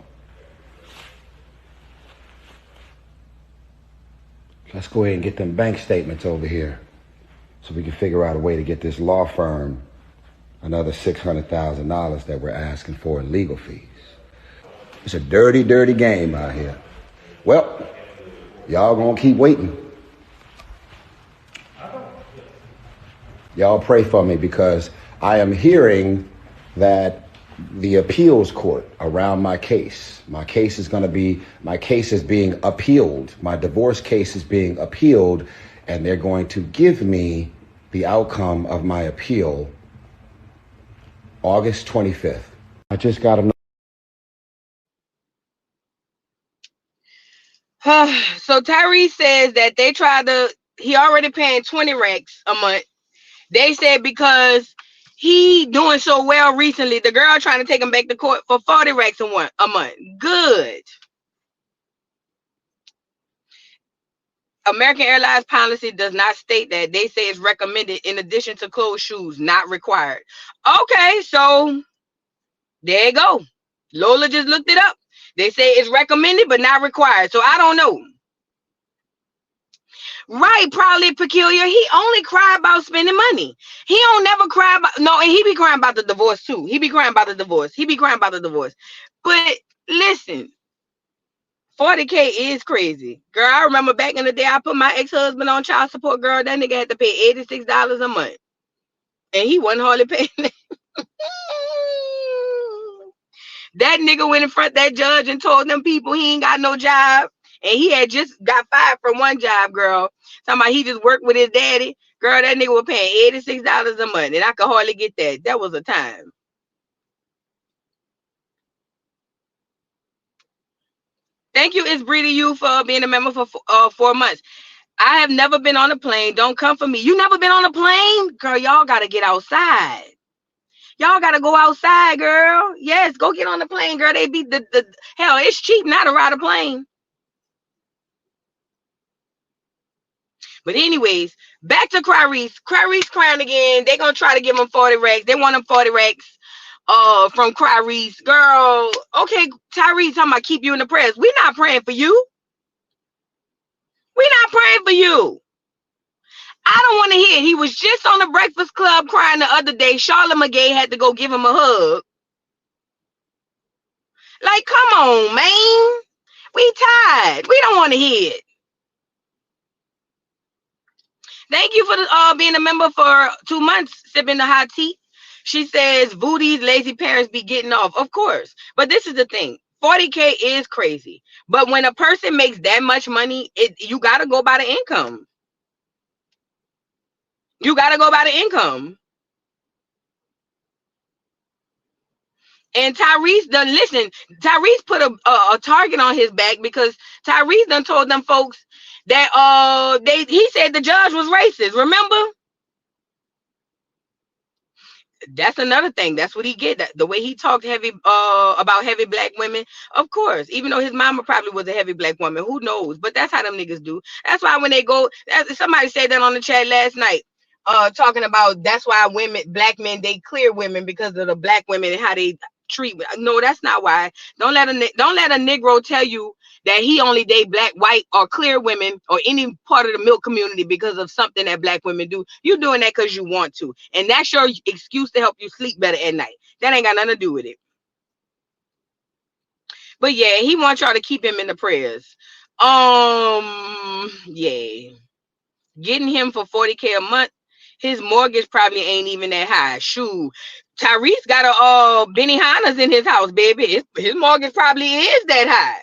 Let's go ahead and get them bank statements over here so we can figure out a way to get this law firm another $600,000 that we're asking for in legal fees. It's a dirty, dirty game out here. Well, y'all gonna keep waiting. Y'all pray for me because I am hearing that the appeals court around my case. My case is being appealed. My divorce case is being appealed, and they're going to give me the outcome of my appeal August 25th. I just got to know. So Tyrese says that he already paying 20 racks a month. They said because he doing so well recently, the girl trying to take him back to court for 40 racks a month. Good. American Airlines policy does not state that. They say it's recommended in addition to closed shoes, not required. Okay, so there you go. Lola just looked it up. They say it's recommended but not required. So I don't know. Right, probably peculiar. He only cry about spending money. He don't never cry about and he be crying about the divorce too. He be crying about the divorce. But listen, 40K is crazy. Girl, I remember back in the day I put my ex-husband on child support, girl. That nigga had to pay $86 a month. And he wasn't hardly paying that. That nigga went in front of that judge and told them people he ain't got no job. And he had just got fired from one job, girl. Talking about he just worked with his daddy. Girl, that nigga was paying $86 a month. And I could hardly get that. That was a time. Thank you, It's Breedy You, for being a member for 4 months. I have never been on a plane. Don't come for me. You never been on a plane? Girl, y'all got to get outside. Y'all got to go outside, girl. Yes, go get on the plane, girl. They be the hell, it's cheap now to ride a plane. But anyways, back to Cryrese. Cryrese crying again. They're going to try to give him 40 racks. They want him 40 racks from Cryrese. Girl, okay, Tyrese talking about keep you in the prayers. We're not praying for you. We're not praying for you. I don't want to hear it. He was just on the Breakfast Club crying the other day. Charlotte McGay had to go give him a hug. Like, come on, man. We tired. We don't want to hear it. Thank you for being a member for 2 months, sipping the hot tea. She says, Voodie's lazy parents be getting off. Of course. But this is the thing. 40K is crazy. But when a person makes that much money, you got to go by the income. You got to go by the income. And Tyrese done, listen, Tyrese put a target on his back because Tyrese done told them folks that he said the judge was racist. Remember? That's another thing. That's what he get. The way he talked heavy about heavy black women, of course, even though his mama probably was a heavy black woman, who knows? But that's how them niggas do. That's why when they go, somebody said that on the chat last night, talking about that's why black men date clear women because of the black women and how they treat. No, that's not why. Don't let a Negro tell you that he only date black, white, or clear women or any part of the milk community because of something that black women do. You're doing that because you want to. And that's your excuse to help you sleep better at night. That ain't got nothing to do with it. But yeah, he wants y'all to keep him in the prayers. Yeah. Getting him for 40K a month, his mortgage probably ain't even that high. Shoot. Tyrese got a Benihana's in his house, baby. His mortgage probably is that high.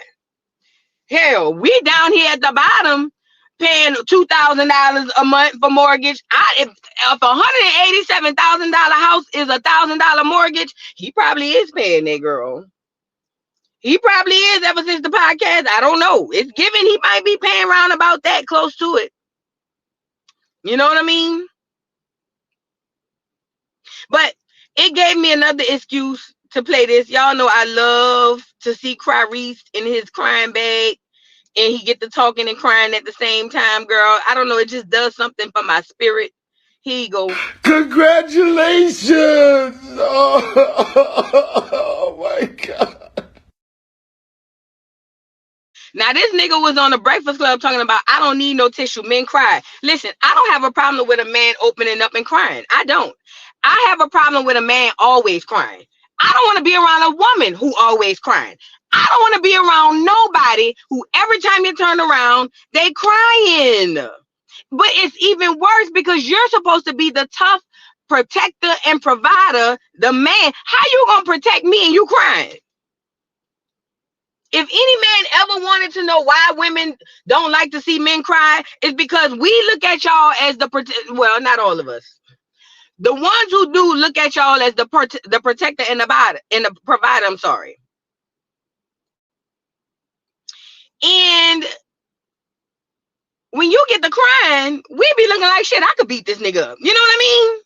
Hell, we down here at the bottom paying $2,000 a month for mortgage. If a $187,000 house is $1,000 mortgage, he probably is paying that, girl. He probably is ever since the podcast. I don't know. It's given he might be paying around about that, close to it. You know what I mean? But it gave me another excuse to play this. Y'all know I love to see Cryrese in his crying bag and he get to talking and crying at the same time, girl. I don't know. It just does something for my spirit. Here you go. Congratulations! Oh my God. Now, this nigga was on the Breakfast Club talking about, I don't need no tissue. Men cry. Listen, I don't have a problem with a man opening up and crying. I don't. I have a problem with a man always crying. I don't want to be around a woman who always crying. I don't want to be around nobody who every time you turn around, they crying. But it's even worse because you're supposed to be the tough protector and provider, the man, how you gonna protect me and you crying? If any man ever wanted to know why women don't like to see men cry, it's because we look at y'all as well, not all of us. The ones who do look at y'all as the protector and the provider, I'm sorry. And when you get the crying, we be looking like shit. I could beat this nigga up. You know what I mean?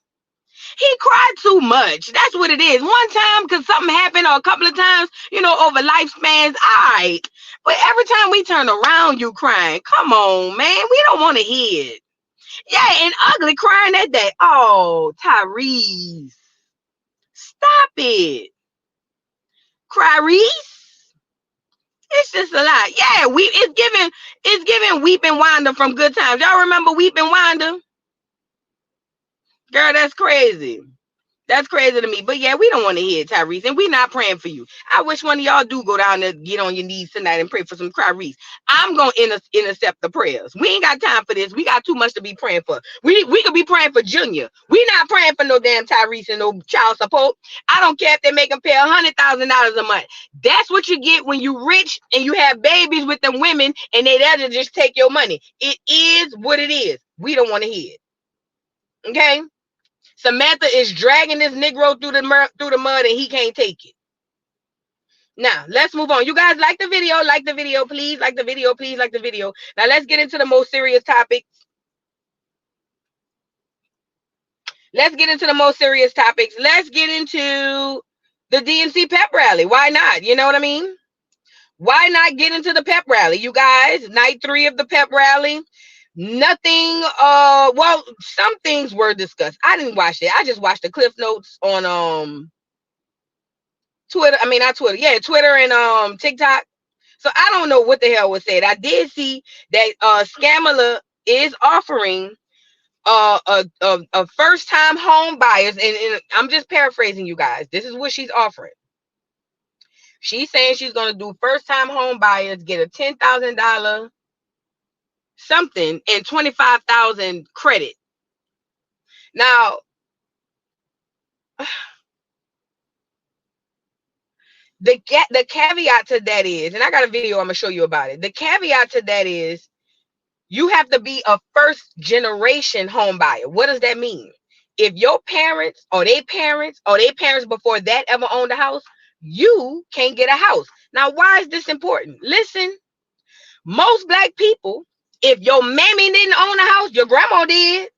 He cried too much. That's what it is. One time because something happened, or a couple of times, you know, over lifespans, all right. But every time we turn around, you crying. Come on, man. We don't want to hear it. Yeah, and ugly crying at that. Oh, Cryrese. Stop it. Cryrese. It's just a lot. Yeah, it's giving Weeping Wanda from Good Times. Y'all remember Weeping Wanda? Girl, that's crazy. That's crazy to me. But yeah, we don't want to hear it, Cryrese, and we're not praying for you. I wish one of y'all do go down there, get on your knees tonight and pray for some Cryrese. I'm going to intercept the prayers. We ain't got time for this. We got too much to be praying for. We could be praying for Junior. We not praying for no damn Cryrese and no child support. I don't care if they make them pay $100,000 a month. That's what you get when you rich and you have babies with them women and they there to just take your money. It is what it is. We don't want to hear it. Okay? Samantha is dragging this Negro through the mud and he can't take it. Now, let's move on. You guys like the video? Like the video, please. Like the video, please. Like the video. Now, let's get into the most serious topics. Let's get into the most serious topics. Let's get into the DNC Pep rally. Why not? You know what I mean? Why not get into the Pep rally? You guys, night 3 of the Pep rally. Nothing, well, some things were discussed. I didn't watch it. I just watched the cliff notes on Twitter. I mean, not Twitter. Yeah, Twitter and TikTok. So I don't know what the hell was said. I did see that Scamala is offering a first-time home buyers, and I'm just paraphrasing you guys. This is what she's offering. She's saying she's going to do first-time home buyers get a $10,000 something and 25,000 credit. Now, the caveat to that is, and I got a video I'm gonna show you about it. The caveat to that is you have to be a first generation home buyer. What does that mean? If your parents or their parents before that ever owned a house, you can't get a house. Now, why is this important? Listen, most black people, if your mammy didn't own a house, your grandma did.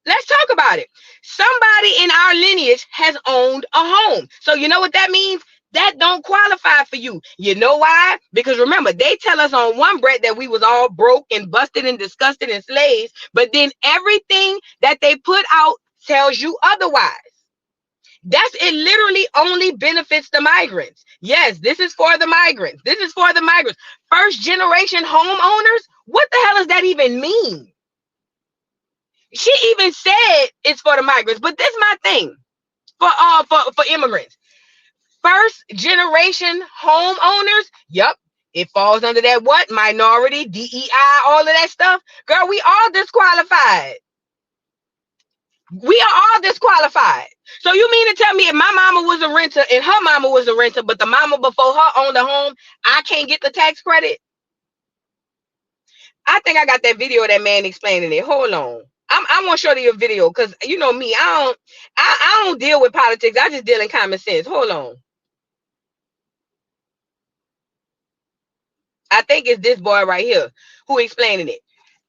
Let's talk about it. Somebody in our lineage has owned a home. So you know what that means? That don't qualify for you. You know why? Because remember, they tell us on one breath that we was all broke and busted and disgusted and slaves. But then everything that they put out tells you otherwise. It literally only benefits the migrants. Yes, this is for the migrants. This is for the migrants. First generation homeowners? What the hell does that even mean? She even said it's for the migrants, but this is my thing for immigrants. First generation homeowners, yep, it falls under that what? Minority, DEI, all of that stuff. Girl, we all disqualified. We are all disqualified. So you mean to tell me if my mama was a renter and her mama was a renter, but the mama before her owned a home, I can't get the tax credit? I think I got that video of that man explaining it. Hold on. I want to show you a video because you know me, I don't deal with politics. I just deal in common sense. Hold on. I think it's this boy right here who explaining it.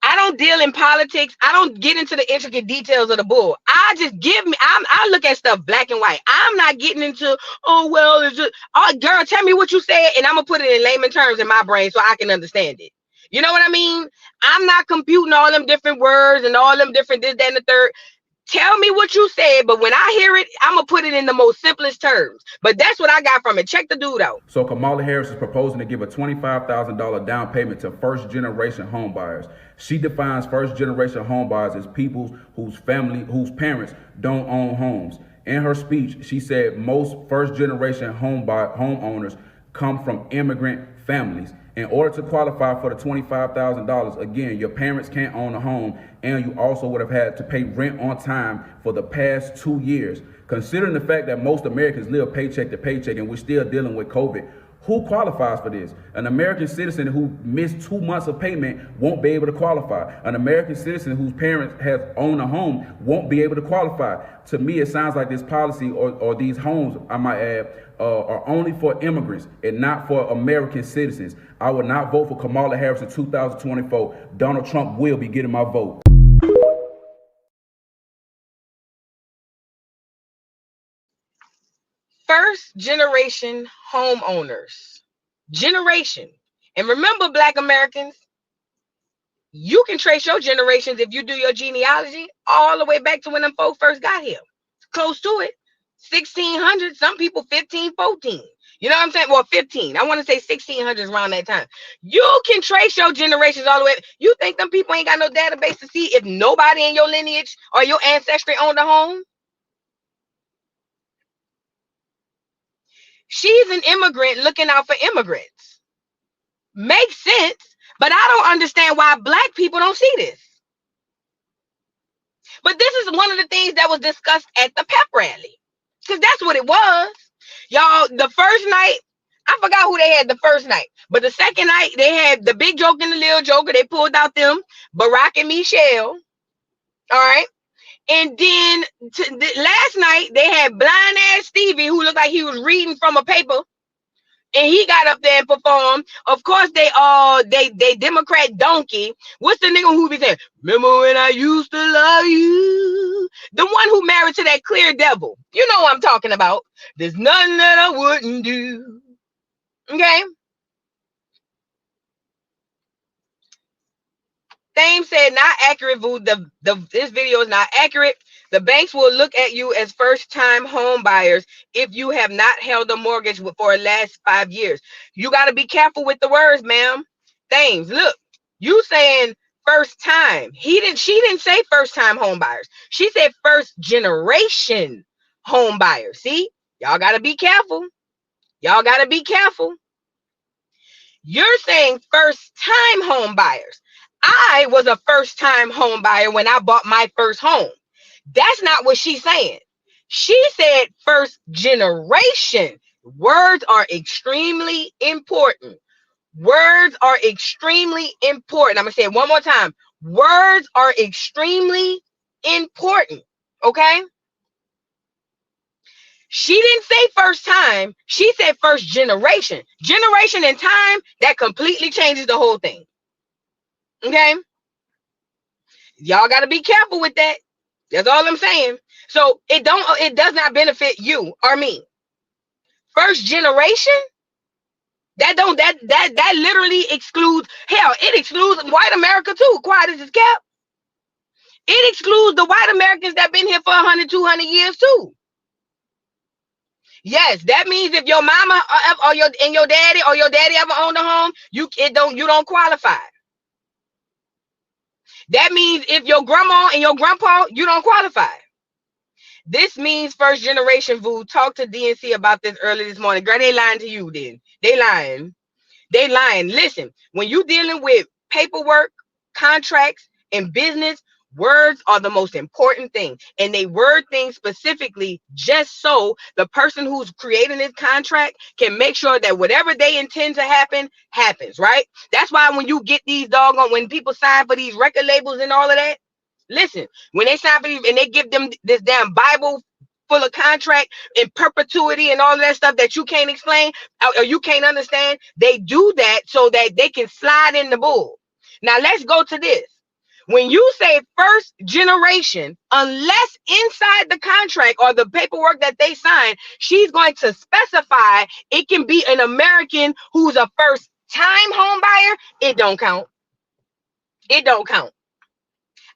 I don't deal in politics. I don't get into the intricate details of the bull. I look at stuff black and white. I'm not getting into, oh, well, it's just, oh, girl, tell me what you said, and I'm going to put it in layman terms in my brain so I can understand it. You know what I mean? I'm not computing all them different words and all them different this, that, and the third. Tell me what you said, but when I hear it, I'm going to put it in the most simplest terms. But that's what I got from it. Check the dude out. So Kamala Harris is proposing to give a $25,000 down payment to first-generation home buyers. She defines first-generation home buyers as people whose parents don't own homes. In her speech, she said most first-generation homeowners come from immigrant families, In order to qualify for the $25,000, again, your parents can't own a home, and you also would have had to pay rent on time for the past 2 years. Considering the fact that most Americans live paycheck to paycheck and we're still dealing with COVID, who qualifies for this? An American citizen who missed 2 months of payment won't be able to qualify. An American citizen whose parents have owned a home won't be able to qualify. To me, it sounds like this policy or these homes, I might add, are only for immigrants and not for American citizens. I will not vote for Kamala Harris in 2024. Donald Trump will be getting my vote. First generation homeowners. Generation. And remember, Black Americans, you can trace your generations if you do your genealogy all the way back to when them folks first got here. Close to it. 1600, some people 15, 14. You know what I'm saying? Well, 15. I want to say 1600s around that time. You can trace your generations all the way. You think them people ain't got no database to see if nobody in your lineage or your ancestry owned a home? She's an immigrant looking out for immigrants. Makes sense, but I don't understand why Black people don't see this. But this is one of the things that was discussed at the pep rally, because that's what it was. Y'all, the first night, I forgot who they had the first night, but the second night, they had the big joke and the little joker. They pulled out them, Barack and Michelle. All right. And then last night, they had blind ass Stevie, who looked like he was reading from a paper. And he got up there and performed. Of course, they Democrat donkey. What's the nigga who be saying, remember when I used to love you? The one who married to that clear devil. You know what I'm talking about. There's nothing that I wouldn't do. Okay. Thames said, not accurate, Vu. This video is not accurate. The banks will look at you as first-time home buyers if you have not held a mortgage for the last 5 years. You got to be careful with the words, ma'am. Thames, look, you saying first time. She didn't say first-time home buyers. She said first-generation home buyers. See, y'all got to be careful. Y'all got to be careful. You're saying first-time home buyers. I was a first-time home buyer when I bought my first home. That's not what she's saying. She said first generation. Words are extremely important. Words are extremely important. I'm going to say it one more time. Words are extremely important. Okay? She didn't say first time. She said first generation. Generation and time, that completely changes the whole thing. Okay? Y'all got to be careful with that. That's all I'm saying. So it does not benefit you or me. First generation, that literally excludes, hell, it excludes white America too. Quiet as it's kept. It excludes the white Americans that been here for 100, 200 years too. Yes, that means if your mama or your daddy ever owned a home, you don't qualify. That means if your grandma and your grandpa, you don't qualify. This means first generation, Vu. Talk to DNC about this early this morning. Girl, they lying to you then. They lying. They lying. Listen, when you dealing with paperwork, contracts, and business, words are the most important thing. And they word things specifically just so the person who's creating this contract can make sure that whatever they intend to happen, happens, right? That's why when you get these when people sign for these record labels and all of that, listen, when they sign for these and they give them this damn Bible full of contract in perpetuity and all of that stuff that you can't explain or you can't understand, they do that so that they can slide in the bull. Now let's go to this. When you say first generation, unless inside the contract or the paperwork that they sign, she's going to specify it can be an American who's a first-time home buyer, it don't count. It don't count.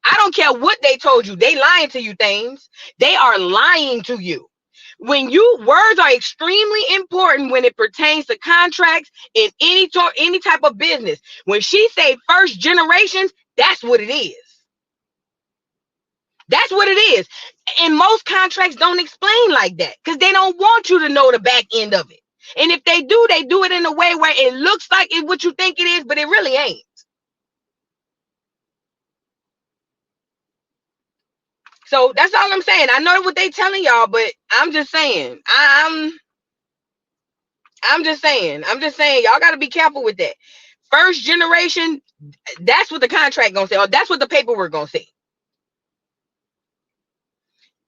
I don't care what they told you. They lying to you, things. They are lying to you. Words are extremely important when it pertains to contracts in any type of business. When she say first generations, that's what it is. That's what it is. And most contracts don't explain like that because they don't want you to know the back end of it. And if they do it in a way where it looks like it's what you think it is, but it really ain't. So that's all I'm saying. I know what they telling y'all, but I'm just saying. I'm just saying. Y'all got to be careful with that. First generation, that's what the contract gonna say, or that's what the paperwork gonna say.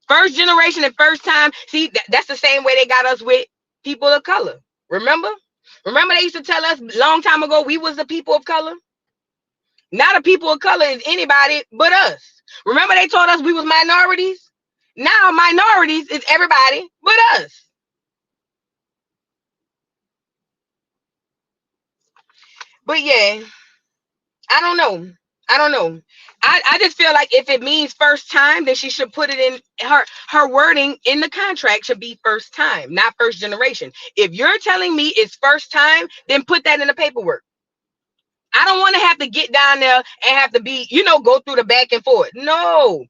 First generation and first time. See, that's the same way they got us with people of color. Remember they used to tell us long time ago we was the people of color. Not a people of color is anybody but us. Remember they told us we was minorities. Now minorities is everybody but us. But yeah, I don't know. I just feel like if it means first time, then she should put it in her wording in the contract should be first time, not first generation. If you're telling me it's first time, then put that in the paperwork. I don't want to have to get down there and have to be, go through the back and forth. No.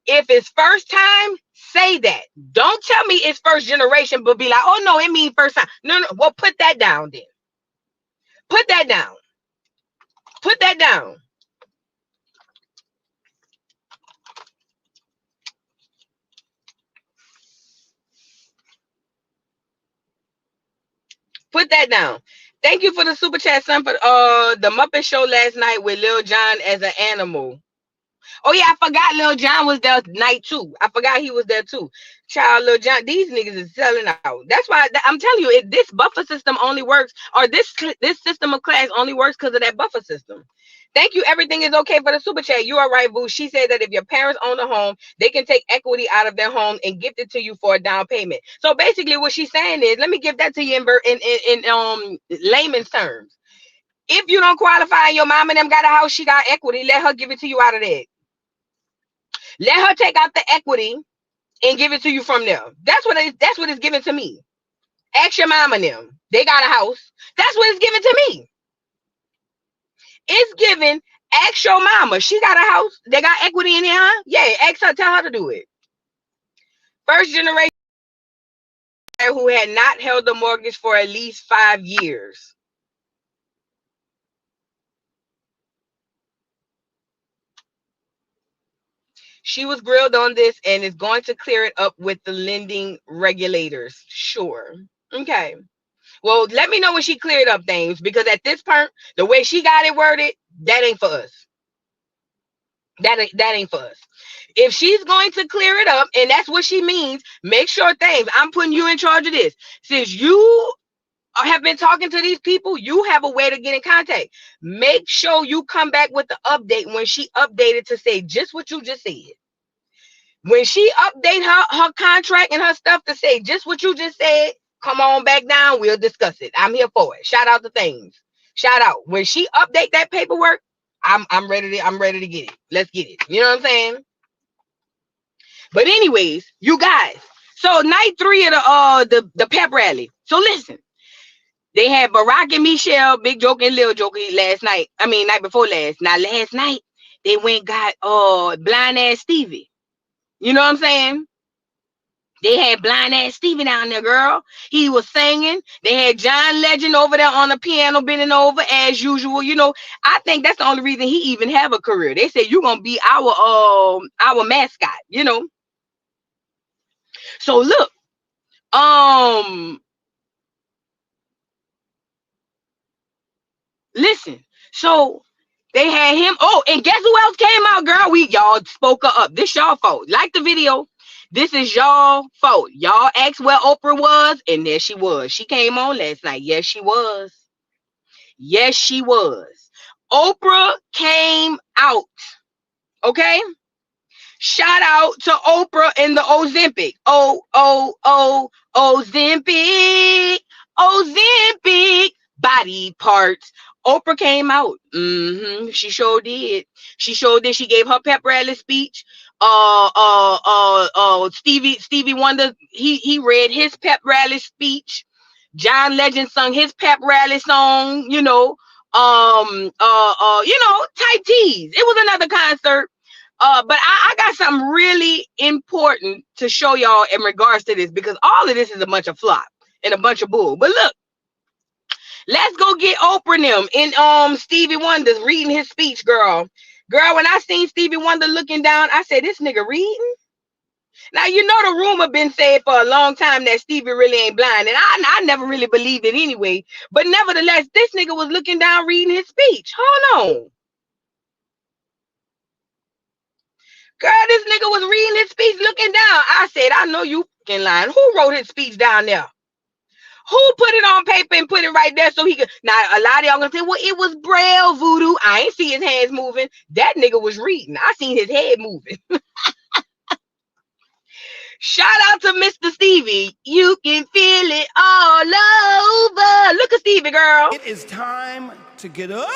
If it's first time, say that. Don't tell me it's first generation, but be like, oh no, it means first time. No. Well, put that down then. Put that down. Put that down. Put that down. Thank you for the super chat, son, for the Muppet Show last night with Lil Jon as an animal. Oh yeah, I forgot Lil Jon was there night too. I forgot he was there too. Child, Lil Jon, these niggas is selling out. That's why I'm telling you, this buffer system only works, or this system of class only works because of that buffer system. Thank you. Everything is okay for the super chat. You are right, boo. She said that if your parents own a home, they can take equity out of their home and gift it to you for a down payment. So basically what she's saying is, let me give that to you in layman's terms. If you don't qualify and your mom and them got a house, she got equity, let her give it to you out of that. Let her take out the equity and give it to you from there. That's what it's given to me. Ask your mom and them. They got a house. That's what it's given to me. It's given. Ask your mama. She got a house. They got equity in there, huh? Yeah, ask her. Tell her to do it. First generation who had not held a mortgage for at least 5 years. She was grilled on this and is going to clear it up with the lending regulators. Sure. Okay. Well, let me know when she cleared up things, because at this point, the way she got it worded, that ain't for us. That ain't for us. If she's going to clear it up, and that's what she means, make sure things. I'm putting you in charge of this. Since you have been talking to these people, you have a way to get in contact. Make sure you come back with the update when she updated to say just what you just said. When she update her contract and her stuff to say just what you just said, come on back down. We'll discuss it. I'm here for it. Shout out to things. Shout out. When she update that paperwork, I'm ready to get it. Let's get it. You know what I'm saying? But anyways, you guys. So night 3 of the pep rally. So listen. They had Barack and Michelle, Big Joke and Lil Joke last night. I mean, night before last. Now, last night, they went got blind ass Stevie. You know what I'm saying? They had blind ass Stevie down there, girl. He was singing. They had John Legend over there on the piano bending over as usual. You know, I think that's the only reason he even have a career. They said you're gonna be our mascot, you know. So look, listen. So they had him. Oh, and guess who else came out, girl? Y'all spoke her up. This y'all fault. Like the video. This is y'all fault. Y'all asked where Oprah was, and there she was. She came on last night. Yes, she was. Yes, she was. Oprah came out. Okay? Shout out to Oprah and the Ozempic. Ozempic. Ozempic body parts. Oprah came out. She sure did. She sure did. She gave her pep rally speech. Stevie Wonder, he read his pep rally speech. John Legend sung his pep rally song, you know, type T's. It was another concert. But I got something really important to show y'all in regards to this, because all of this is a bunch of flop. and a bunch of bull. But look, let's go get Oprah and them and Stevie Wonder's reading his speech, girl. Girl, when I seen Stevie Wonder looking down, I said, this nigga reading? Now, you know the rumor been said for a long time that Stevie really ain't blind, and I never really believed it anyway. But nevertheless, this nigga was looking down reading his speech. Hold on. Girl, this nigga was reading his speech looking down. I said, I know you fucking lying. Who wrote his speech down there? Who put it on paper and put it right there so he could? Now, a lot of y'all gonna say, well, it was Braille voodoo. I ain't see his hands moving. That nigga was reading. I seen his head moving. Shout out to Mr. Stevie. You can feel it all over. Look at Stevie, girl. It is time to get up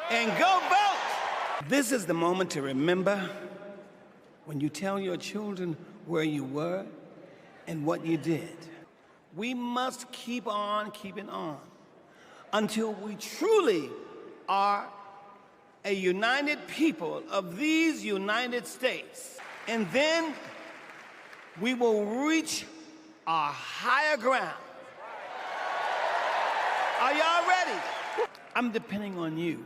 and go vote. This is the moment to remember when you tell your children where you were and what you did. We must keep on keeping on until we truly are a united people of these United States. And then we will reach our higher ground. Are y'all ready? I'm depending on you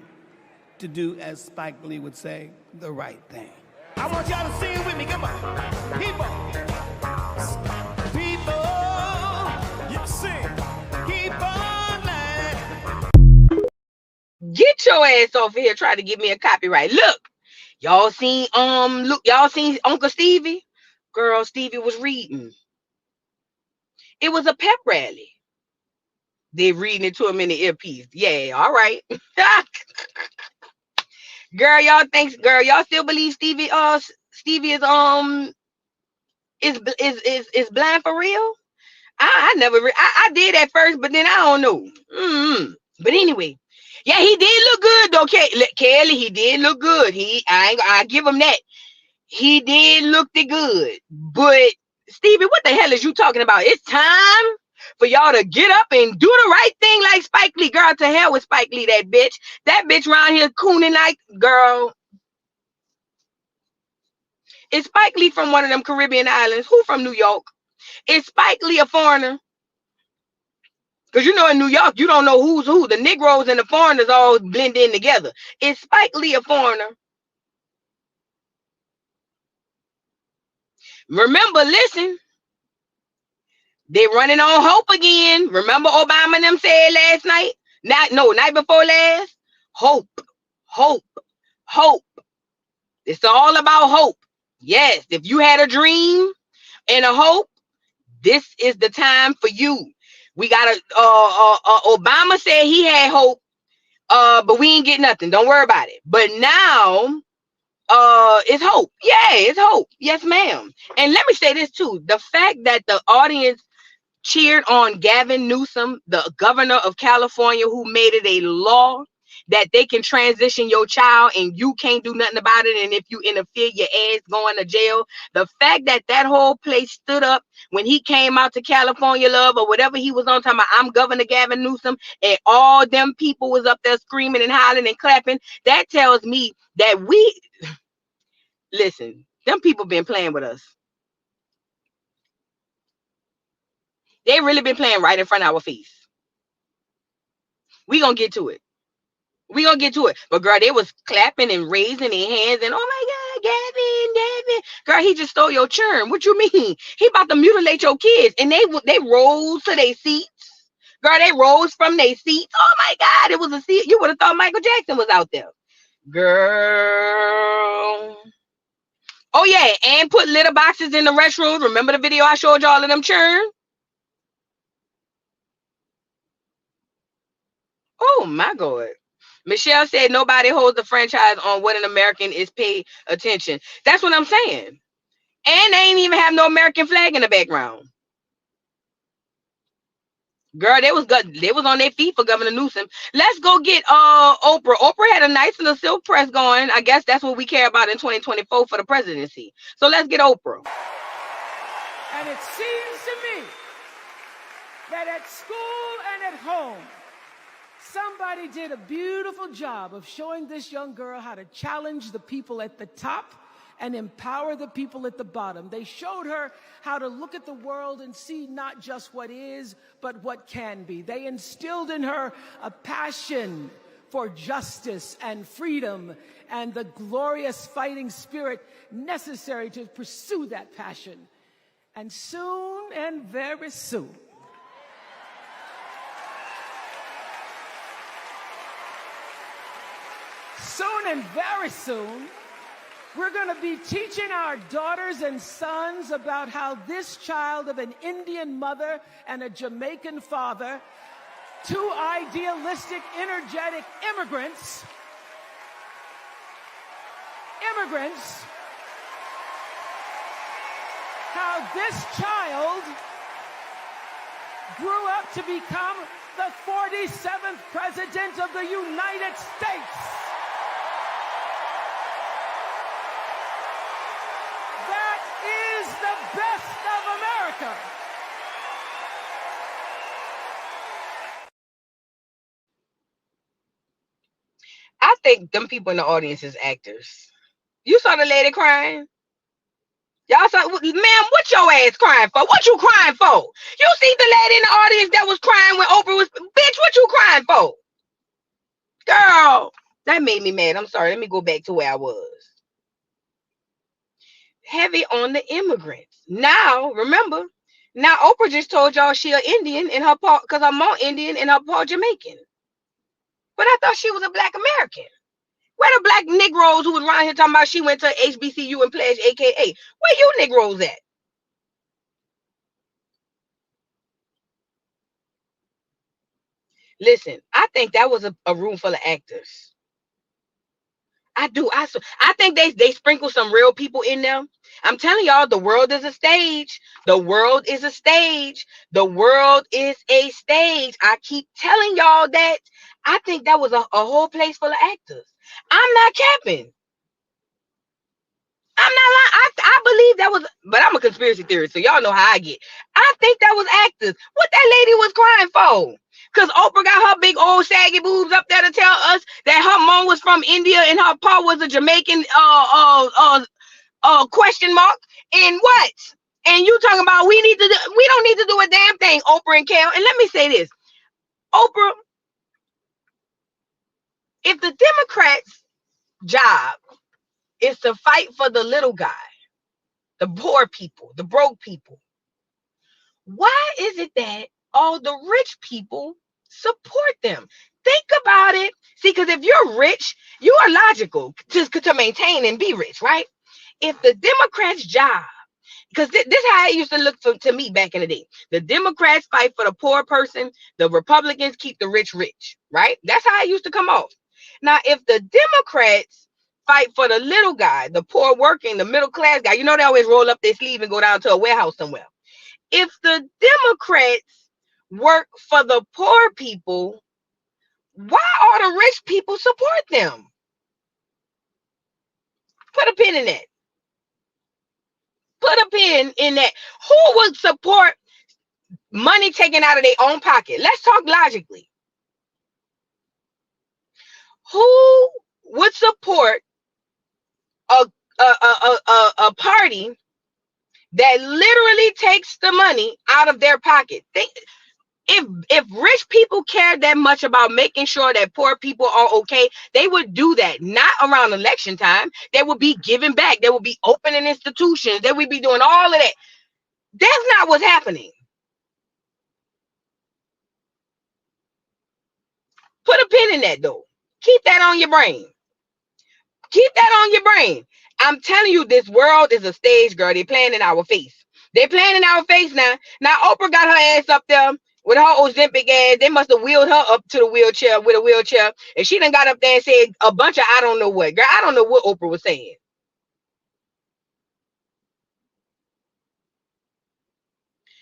to do, as Spike Lee would say, the right thing. I want y'all to sing with me. Come on. People. People. You sing. Keep on lying. Get your ass over here trying to give me a copyright. Look, y'all seen Uncle Stevie? Girl, Stevie was reading. It was a pep rally. They reading it to him in the earpiece. Yeah, all right. Girl, y'all still believe Stevie is blind for real? I did at first, but then I don't know. But anyway, yeah, he did look good though. Kelly, he did look good. I give him that. He did look good. But Stevie, what the hell is you talking about? It's time for y'all to get up and do the right thing like Spike Lee. Girl, to hell with Spike Lee, that bitch. That bitch around here cooning like, girl. Is Spike Lee from one of them Caribbean islands? Who from New York? Is Spike Lee a foreigner? Because you know in New York, you don't know who's who. The Negroes and the foreigners all blend in together. Is Spike Lee a foreigner? Remember, listen, they running on hope again. Remember Obama and them said last night? Night before last? Hope, hope, hope. It's all about hope. Yes, if you had a dream and a hope, this is the time for you. We got Obama said he had hope, but we ain't get nothing. Don't worry about it. But now, it's hope. Yeah, it's hope. Yes, ma'am. And let me say this too. The fact that the audience cheered on Gavin Newsom, the governor of California, who made it a law that they can transition your child and you can't do nothing about it. And if you interfere, your ass going to jail. The fact that that whole place stood up when he came out to California Love or whatever he was on, talking about I'm Governor Gavin Newsom, and all them people was up there screaming and hollering and clapping, that tells me that listen, them people been playing with us. They really been playing right in front of our face. We gonna get to it. But girl, they was clapping and raising their hands and oh my God, Gavin. Girl, he just stole your churn. What you mean? He about to mutilate your kids. And they rose to their seats. Girl, they rose from their seats. Oh my God, it was a seat. You would have thought Michael Jackson was out there. Girl. Oh yeah, and put litter boxes in the restroom. Remember the video I showed y'all of them churn? Oh my God. Michelle said nobody holds the franchise on what an American is paid attention. That's what I'm saying. And they ain't even have no American flag in the background. Girl, they was on their feet for Governor Newsom. Let's go get Oprah. Oprah had a nice little silk press going. I guess that's what we care about in 2024 for the presidency. So let's get Oprah. And it seems to me that at school and at home, somebody did a beautiful job of showing this young girl how to challenge the people at the top and empower the people at the bottom. They showed her how to look at the world and see not just what is, but what can be. They instilled in her a passion for justice and freedom and the glorious fighting spirit necessary to pursue that passion. And soon, and very soon, very soon, we're going to be teaching our daughters and sons about how this child of an Indian mother and a Jamaican father, two idealistic, energetic immigrants, how this child grew up to become the 47th President of the United States. That is the best of America. I think them people in the audience is actors. You saw the lady crying? Y'all saw, ma'am, what your ass crying for? What you crying for? You see the lady in the audience that was crying when Oprah was, bitch, what you crying for? Girl, that made me mad. I'm sorry. Let me go back to where I was. Heavy on the immigrants. Now, remember, now Oprah just told y'all she an Indian in her part, because her mom Indian and her part Jamaican. But I thought she was a Black American. Where the Black Negroes who was around here talking about she went to HBCU and pledged AKA? Where you Negroes at? Listen, I think that was a room full of actors. I do. I think they sprinkle some real people in there. I'm telling y'all, the world is a stage. The world is a stage. The world is a stage. I keep telling y'all that. I think that was a whole place full of actors. I'm not capping. I'm not lying. I believe that was, but I'm a conspiracy theorist, so y'all know how I get. I think that was actors. What that lady was crying for? Because Oprah got her big old saggy boobs up there to tell us that her mom was from India and her pa was a Jamaican question mark. And what? And you talking about we don't need to do a damn thing, Oprah and Kel. And let me say this. Oprah, if the Democrats' job is to fight for the little guy, the poor people, the broke people, why is it that all the rich people support them? Think about it. See, because if you're rich, you are logical to maintain and be rich, right? If the Democrats' job, because this is how it used to look to me back in the day. The Democrats fight for the poor person. The Republicans keep the rich rich, right? That's how it used to come off. Now, if the Democrats fight for the little guy, the poor working, the middle class guy, you know they always roll up their sleeve and go down to a warehouse somewhere. If the Democrats work for the poor people, why all the rich people support them? Put a pin in that. Put a pin in that. Who would support money taken out of their own pocket? Let's talk logically. Who would support a party that literally takes the money out of their pocket? If rich people cared that much about making sure that poor people are okay, they would do that. Not around election time. They would be giving back. They would be opening institutions. They would be doing all of that. That's not what's happening. Put a pin in that, though. Keep that on your brain. Keep that on your brain. I'm telling you, this world is a stage, girl. They're playing in our face. They're playing in our face now. Now, Oprah got her ass up there with her Ozempic ass. They must have wheeled her up to the wheelchair with a wheelchair. And she done got up there and said a bunch of I don't know what. Girl, I don't know what Oprah was saying.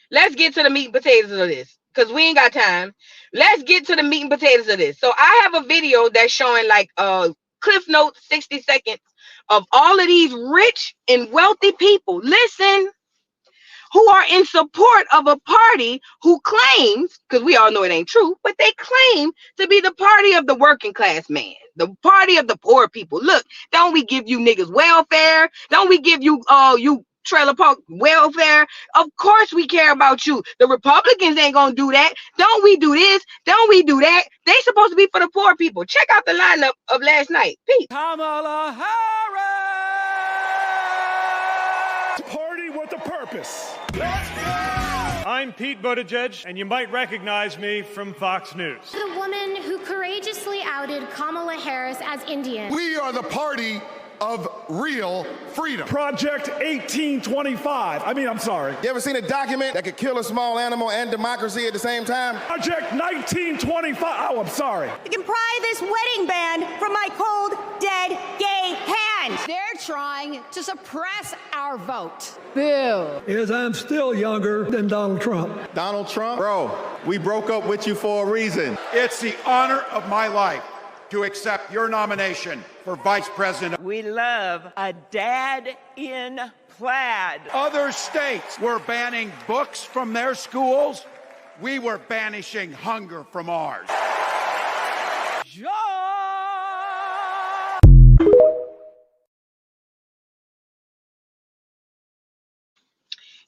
Let's get to the meat and potatoes of this, because we ain't got time. Let's get to the meat and potatoes of this. So I have a video that's showing like Cliff Notes, 60 seconds of all of these rich and wealthy people, listen, who are in support of a party who claims, because we all know it ain't true, but they claim to be the party of the working class man, The party of the poor people. Look, don't we give you niggas welfare? Don't we give you you trailer park welfare? Of course we care about you. The Republicans ain't gonna do that. Don't we do this? Don't we do that? They supposed to be for the poor people. Check out the lineup of last night. Peace. Kamala Harris! Party with a purpose. I'm Pete Buttigieg, and you might recognize me from Fox News. The woman who courageously outed Kamala Harris as Indian. We are the party of real freedom. Project 1825. I'm sorry. You ever seen a document that could kill a small animal and democracy at the same time? Project 1925. Oh, I'm sorry. You can pry this wedding band from my cold, dead, gay hands. They're trying to suppress our vote. Boo. Is I'm still younger than Donald Trump. Donald Trump? Bro, we broke up with you for a reason. It's the honor of my life to accept your nomination for Vice President. We love a dad in plaid. Other states were banning books from their schools. We were banishing hunger from ours.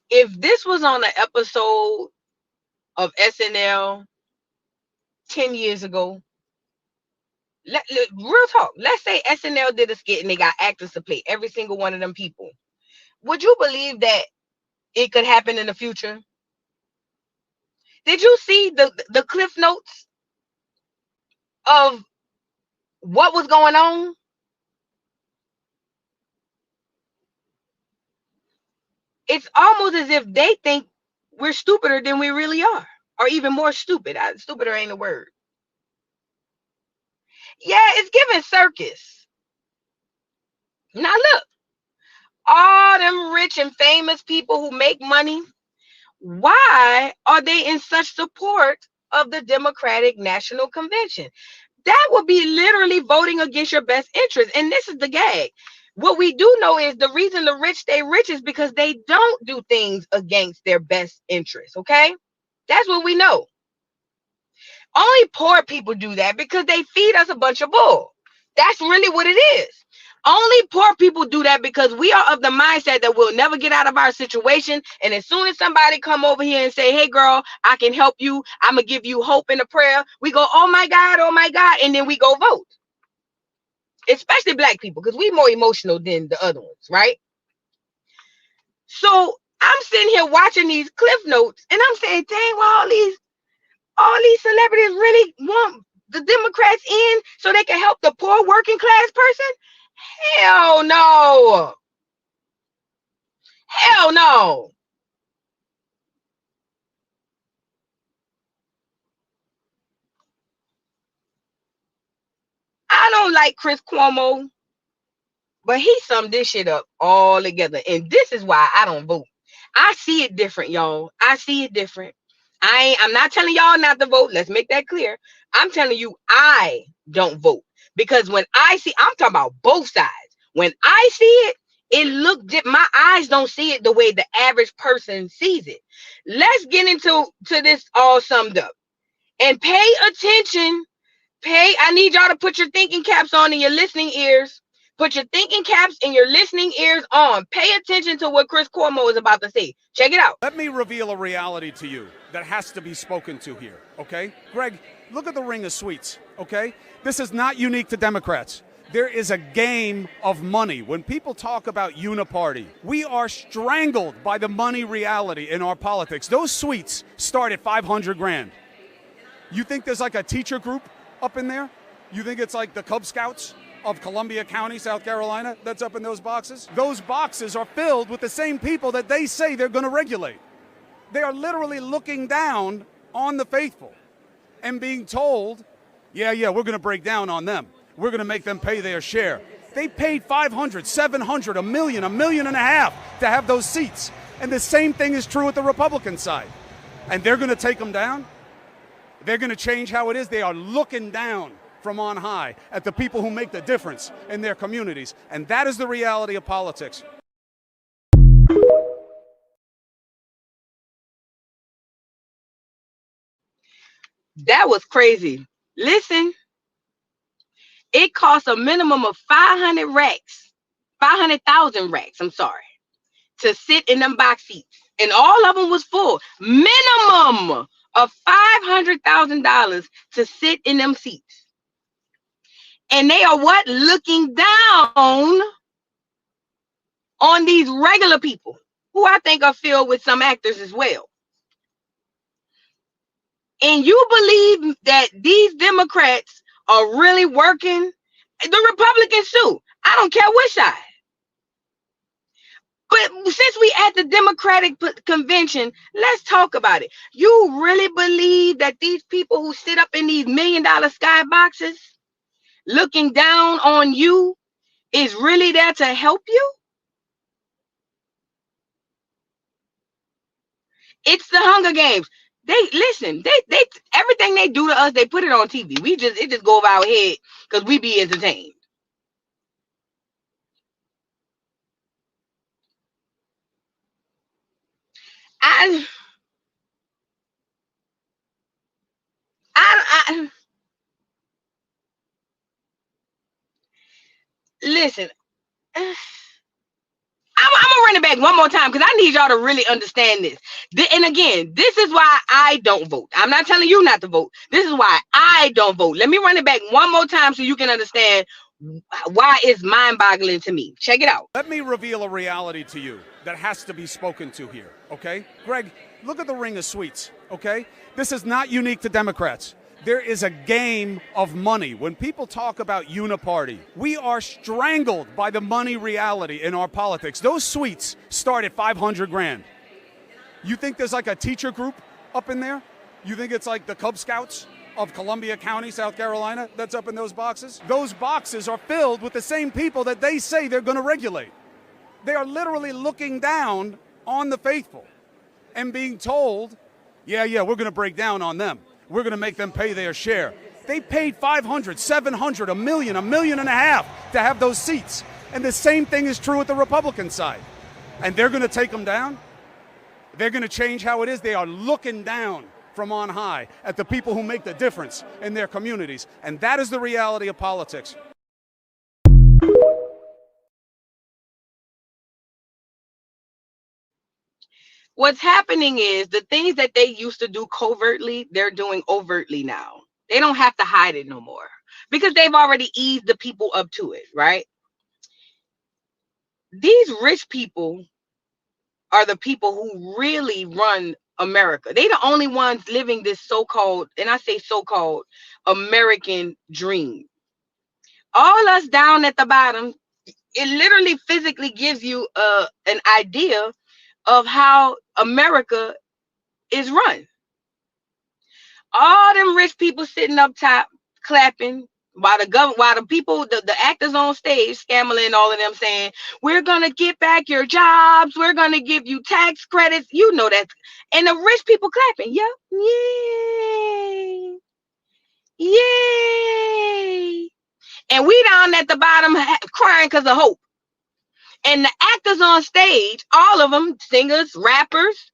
If this was on an episode of SNL 10 years ago, real talk, let's say SNL did a skit and they got actors to play every single one of them people. Would you believe that it could happen in the future? Did you see the cliff notes of what was going on? It's almost as if they think we're stupider than we really are, or even more stupid. Stupider ain't a word. Yeah, it's giving circus. Now look, all them rich and famous people who make money, why are they in such support of the Democratic National Convention? That would be literally voting against your best interest. And this is the gag. What we do know is the reason the rich stay rich is because they don't do things against their best interest, okay? That's what we know. Only poor people do that because they feed us a bunch of bull. That's really what it is. Only poor people do that because we are of the mindset that we'll never get out of our situation. And as soon as somebody come over here and say, hey, girl, I can help you, I'm going to give you hope and a prayer, we go, oh, my God, and then we go vote. Especially black people, because we're more emotional than the other ones, right? So I'm sitting here watching these cliff notes, and I'm saying, dang, well, all these celebrities really want the Democrats in so they can help the poor working class person? Hell no. Hell no. I don't like Chris Cuomo, but he summed this shit up all together. And this is why I don't vote. I see it different, y'all. I see it different. I'm not telling y'all not to vote. Let's make that clear. I'm telling you, I don't vote. Because when I see, I'm talking about both sides. When I see it, it look my eyes don't see it the way the average person sees it. Let's get into this all summed up. And pay attention. I need y'all to put your thinking caps on and your listening ears. Put your thinking caps and your listening ears on. Pay attention to what Chris Cuomo is about to say. Check it out. Let me reveal a reality to you that has to be spoken to here, okay? Greg, look at the ring of sweets, okay? This is not unique to Democrats. There is a game of money. When people talk about uniparty, we are strangled by the money reality in our politics. Those sweets start at 500 grand. You think there's like a teacher group up in there? You think it's like the Cub Scouts of Columbia County, South Carolina, that's up in those boxes? Those boxes are filled with the same people that they say they're going to regulate. They are literally looking down on the faithful and being told, yeah, we're going to break down on them. We're going to make them pay their share. They paid $500,000, $700,000, $1 million and a half to have those seats. And the same thing is true at the Republican side. And they're going to take them down? They're going to change how it is. They are looking down from on high at the people who make the difference in their communities. And that is the reality of politics. That was crazy. Listen, it costs a minimum of 500 racks, 500,000 racks, I'm sorry, to sit in them box seats. And all of them was full. Minimum of $500,000 to sit in them seats. And they are what? Looking down on these regular people who I think are filled with some actors as well. And you believe that these Democrats are really working? The Republicans too. I don't care which side. But since we at the Democratic convention, let's talk about it. You really believe that these people who sit up in these $1 million skyboxes looking down on you is really there to help you? It's the Hunger Games. They listen, they everything they do to us, they put it on TV. It just go over our head because we be entertained. Listen, I'm gonna run it back one more time because I need y'all to really understand this. And again, this is why I don't vote. I'm not telling you not to vote. This is why I don't vote. Let me run it back one more time so you can understand why it's mind-boggling to me. Check it out. Let me reveal a reality to you that has to be spoken to here, okay? Greg, look at the ring of sweets, okay? This is not unique to Democrats. There is a game of money. When people talk about uniparty, we are strangled by the money reality in our politics. Those suites start at 500 grand. You think there's like a teacher group up in there? You think it's like the Cub Scouts of Columbia County, South Carolina, that's up in those boxes? Those boxes are filled with the same people that they say they're going to regulate. They are literally looking down on the faithful and being told, yeah, we're going to break down on them. We're going to make them pay their share. They paid $500, $700, $1 million, $1.5 million to have those seats. And the same thing is true at the Republican side. And they're going to take them down. They're going to change how it is. They are looking down from on high at the people who make the difference in their communities. And that is the reality of politics. What's happening is the things that they used to do covertly, they're doing overtly now. They don't have to hide it no more because they've already eased the people up to it, right? These rich people are the people who really run America. They're the only ones living this so-called, and I say so-called, American dream. All us down at the bottom, it literally physically gives you an idea of how America is run. All them rich people sitting up top clapping while the people, the actors on stage, Scammer and all of them saying, we're gonna get back your jobs, we're gonna give you tax credits, you know that. And the rich people clapping, yeah, yay, yay. And we down at the bottom crying because of hope. And the actors on stage, all of them, singers, rappers,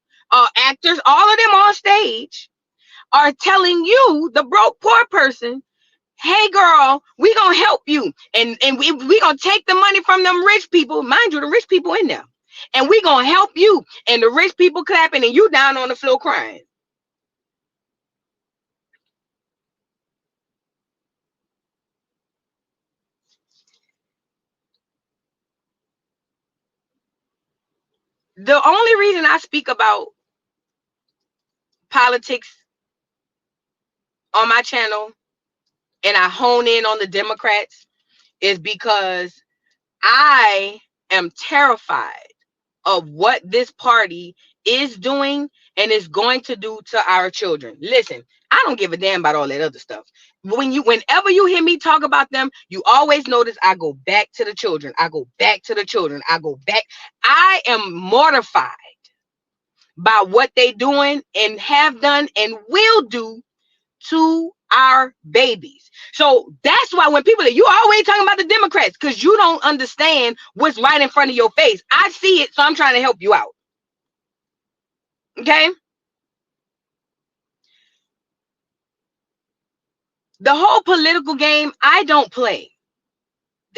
actors, all of them on stage are telling you, the broke poor person, hey girl, we gonna help you. And we gonna take the money from them rich people, mind you, the rich people in there. And we gonna help you. And the rich people clapping and you down on the floor crying. The only reason I speak about politics on my channel and I hone in on the Democrats is because I am terrified of what this party is doing and is going to do to our children. Listen, I don't give a damn about all that other stuff. Whenever you hear me talk about them, you always notice I go back to the children. I go back to the children. I go back. I am mortified by what they doing and have done and will do to our babies. So that's why when people are, you always talking about the Democrats, because you don't understand what's right in front of your face. I see it, so I'm trying to help you out. Okay? The whole political game, I don't play.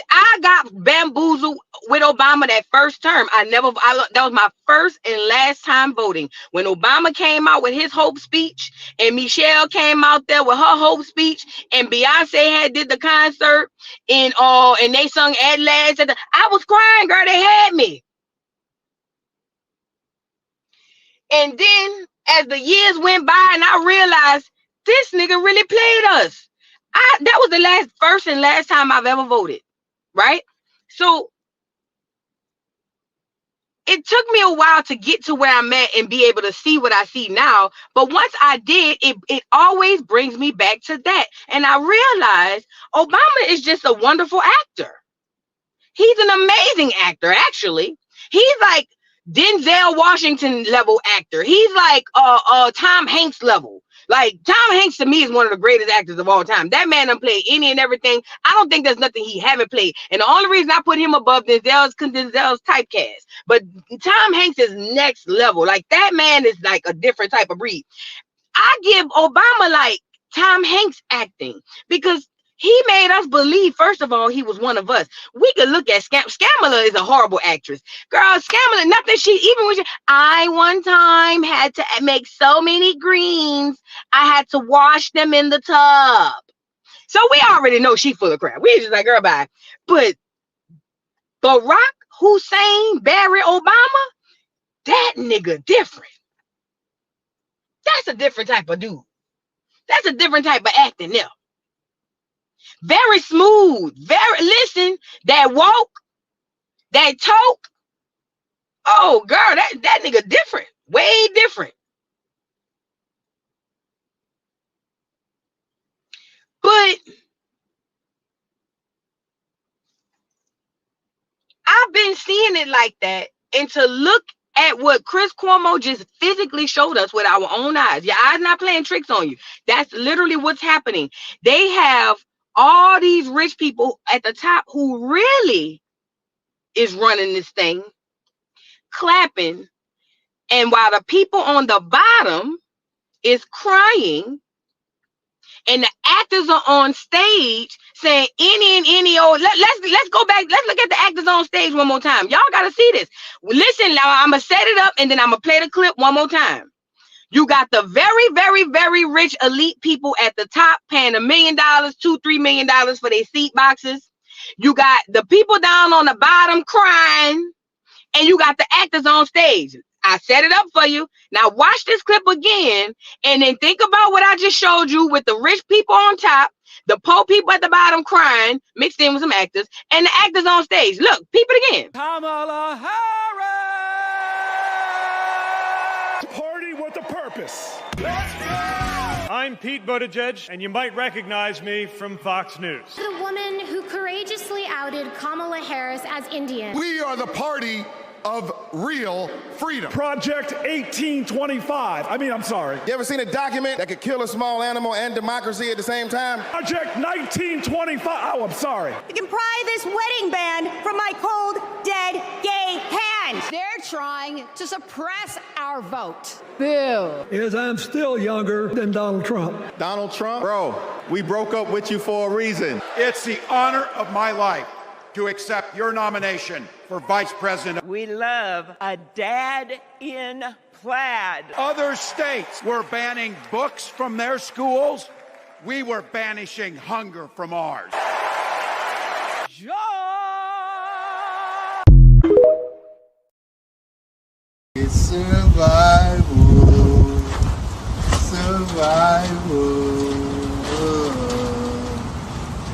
I got bamboozled with Obama that first term. That was my first and last time voting. When Obama came out with his hope speech, and Michelle came out there with her hope speech, and Beyonce did the concert, and they sung At Last. I was crying, girl. They had me. And then as the years went by, and I realized this nigga really played us. That was the first and last time I've ever voted. Right? So it took me a while to get to where I'm at and be able to see what I see now. But once I did, it always brings me back to that. And I realized Obama is just a wonderful actor. He's an amazing actor, actually. He's like Denzel Washington level actor. He's like Tom Hanks level. Like, Tom Hanks to me is one of the greatest actors of all time. That man done played any and everything. I don't think there's nothing he haven't played. And the only reason I put him above Denzel is because Denzel's typecast. But Tom Hanks is next level. Like, that man is like a different type of breed. I give Obama like Tom Hanks acting because he made us believe, first of all, he was one of us. We could look at Scamala is a horrible actress. Girl, Scamala, nothing I one time had to make so many greens, I had to wash them in the tub. So we already know she full of crap. We just like, girl, bye. But Barack Hussein Barry Obama, that nigga different. That's a different type of dude. That's a different type of acting there. Very smooth, listen, that walk, that talk. Oh, girl, that nigga different, way different. But I've been seeing it like that, and to look at what Chris Cuomo just physically showed us with our own eyes. Your eyes not playing tricks on you. That's literally what's happening. They have all these rich people at the top who really is running this thing, clapping, and while the people on the bottom is crying, and the actors are on stage saying any old. Let's go back. Let's look at the actors on stage one more time. Y'all gotta see this. Listen, now I'm gonna set it up, and then I'm gonna play the clip one more time. You got the very, very, very rich elite people at the top paying $1 million, $2-3 million for their seat boxes. You got the people down on the bottom crying, and you got the actors on stage. I set it up for you. Now watch this clip again, and then think about what I just showed you with the rich people on top, the poor people at the bottom crying, mixed in with some actors, and the actors on stage. Look, peep it again. Kamala Harris! Party with a purpose. Let's go! I'm Pete Buttigieg, and you might recognize me from Fox News. The woman who courageously outed Kamala Harris as Indian. We are the party of real freedom. Project 1825. I'm sorry. You ever seen a document that could kill a small animal and democracy at the same time? Project 1925. Oh, I'm sorry. You can pry this wedding band from my cold, dead, gay hands. They're trying to suppress our vote. Boo. Is I'm still younger than Donald Trump. Donald Trump? Bro, we broke up with you for a reason. It's the honor of my life to accept your nomination for Vice President. We love a dad in plaid. Other states were banning books from their schools. We were banishing hunger from ours. It's survival, survival.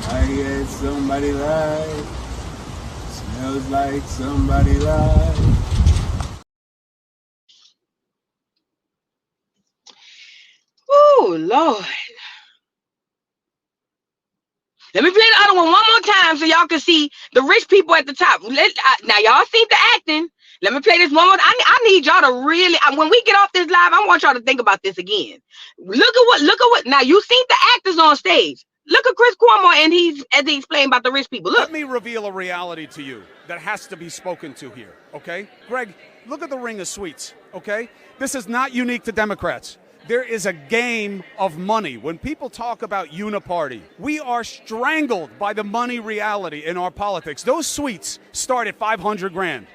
I get somebody lied. Smells like somebody lied. Oh, Lord. Let me play the other one more time so y'all can see the rich people at the top. Now, y'all see the acting. Let me play this one more. I need y'all to really, when we get off this live, I want y'all to think about this again. Look at what, now you seen the actors on stage. Look at Chris Cuomo, and as he explained about the rich people. Look. Let me reveal a reality to you that has to be spoken to here, okay? Greg, look at the ring of sweets, okay? This is not unique to Democrats. There is a game of money. When people talk about uniparty, we are strangled by the money reality in our politics. Those suites start at 500 grand.